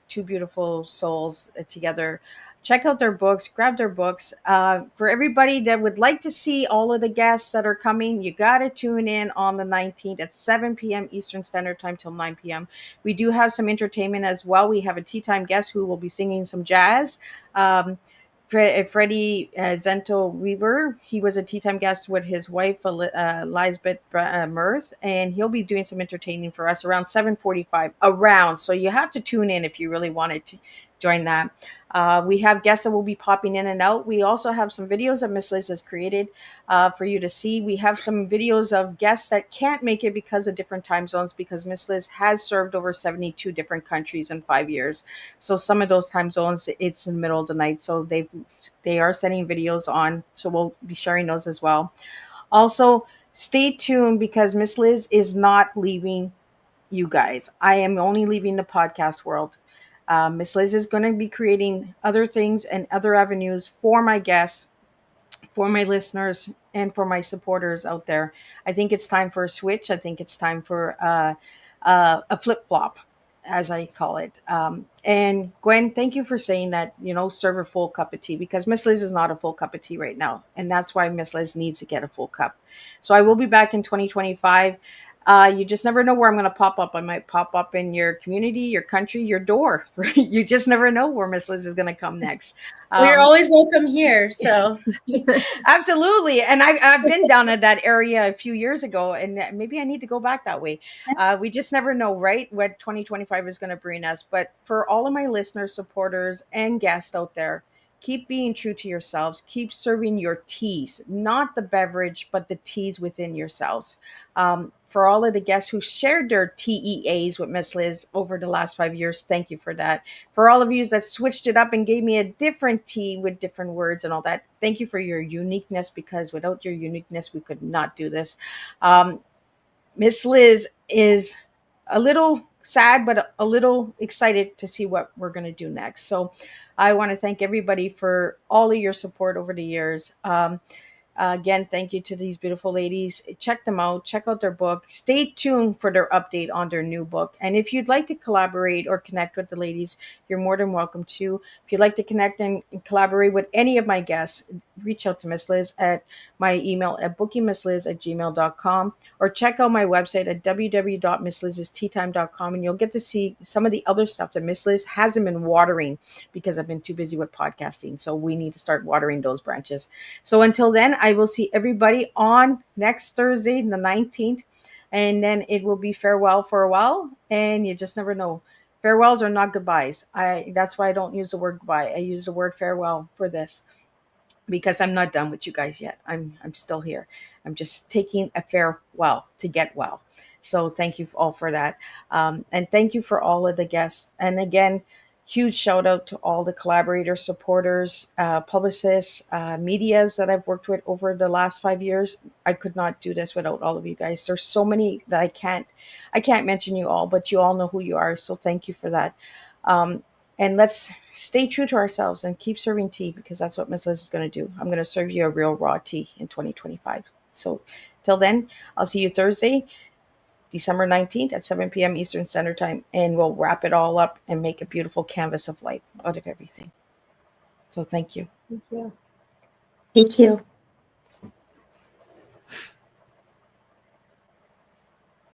Two beautiful souls together. Check out their books, grab their books. For everybody that would like to see all of the guests that are coming, you got to tune in on the 19th at 7 p.m. Eastern Standard Time till 9 p.m. We do have some entertainment as well. We have a tea time guest who will be singing some jazz. Freddie Zento Weaver, he was a tea time guest with his wife, Lisbeth Mirth, and he'll be doing some entertaining for us around 7:45 around. So you have to tune in if you really wanted to join that. We have guests that will be popping in and out. We also have some videos that Miss Liz has created for you to see. We have some videos of guests that can't make it because of different time zones, because Miss Liz has served over 72 different countries in 5 years. So some of those time zones, it's in the middle of the night. So they are sending videos on. So we'll be sharing those as well. Also, stay tuned because Miss Liz is not leaving you guys. I am only leaving the podcast world. Miss Liz is going to be creating other things and other avenues for my guests, for my listeners, and for my supporters out there. I think it's time for a switch. I think it's time for a flip flop, as I call it. And Gwen, thank you for saying that, serve a full cup of tea, because Miss Liz is not a full cup of tea right now. And that's why Miss Liz needs to get a full cup. So I will be back in 2025. You just never know where I'm going to pop up. I might pop up in your community, your country, your door. You just never know where Miss Liz is going to come next. We're always welcome here. So Absolutely. And I've been down at that area a few years ago, and maybe I need to go back that way. We just never know, right, what 2025 is going to bring us. But for all of my listeners, supporters, and guests out there, keep being true to yourselves. Keep serving your teas, not the beverage, but the teas within yourselves. For all of the guests who shared their TEAs with Miss Liz over the last 5 years, thank you for that. For all of you that switched it up and gave me a different tea with different words and all that, thank you for your uniqueness, because without your uniqueness, we could not do this. Miss Liz is a little sad, but a little excited to see what we're going to do next. So I want to thank everybody for all of your support over the years. Again, thank you to these beautiful ladies. Check them out. Check out their book. Stay tuned for their update on their new book. And if you'd like to collaborate or connect with the ladies, you're more than welcome to. If you'd like to connect and collaborate with any of my guests, reach out to Miss Liz at my email at bookingmissliz@gmail.com, or check out my website at www.misslizsteatime.com, and you'll get to see some of the other stuff that Miss Liz hasn't been watering because I've been too busy with podcasting. So we need to start watering those branches. So until then, I will see everybody on next Thursday, the 19th. And then it will be farewell for a while. And you just never know. Farewells are not goodbyes. That's why I don't use the word goodbye. I use the word farewell for this. because I'm not done with you guys yet. I'm still here. I'm just taking a farewell to get well. So thank you all for that, and thank you for all of the guests. And again, huge shout out to all the collaborators, supporters, publicists, medias that I've worked with over the last 5 years. I could not do this without all of you guys. There's so many that I can't mention you all, but you all know who you are. So thank you for that. Um, and let's stay true to ourselves and keep serving tea, because that's what Miss Liz is going to do. I'm going to serve you a real raw tea in 2025. So till then, I'll see you Thursday, December 19th at 7 p.m. Eastern Standard Time, and we'll wrap it all up and make a beautiful canvas of light out of everything. So thank you. Thank you. Thank you.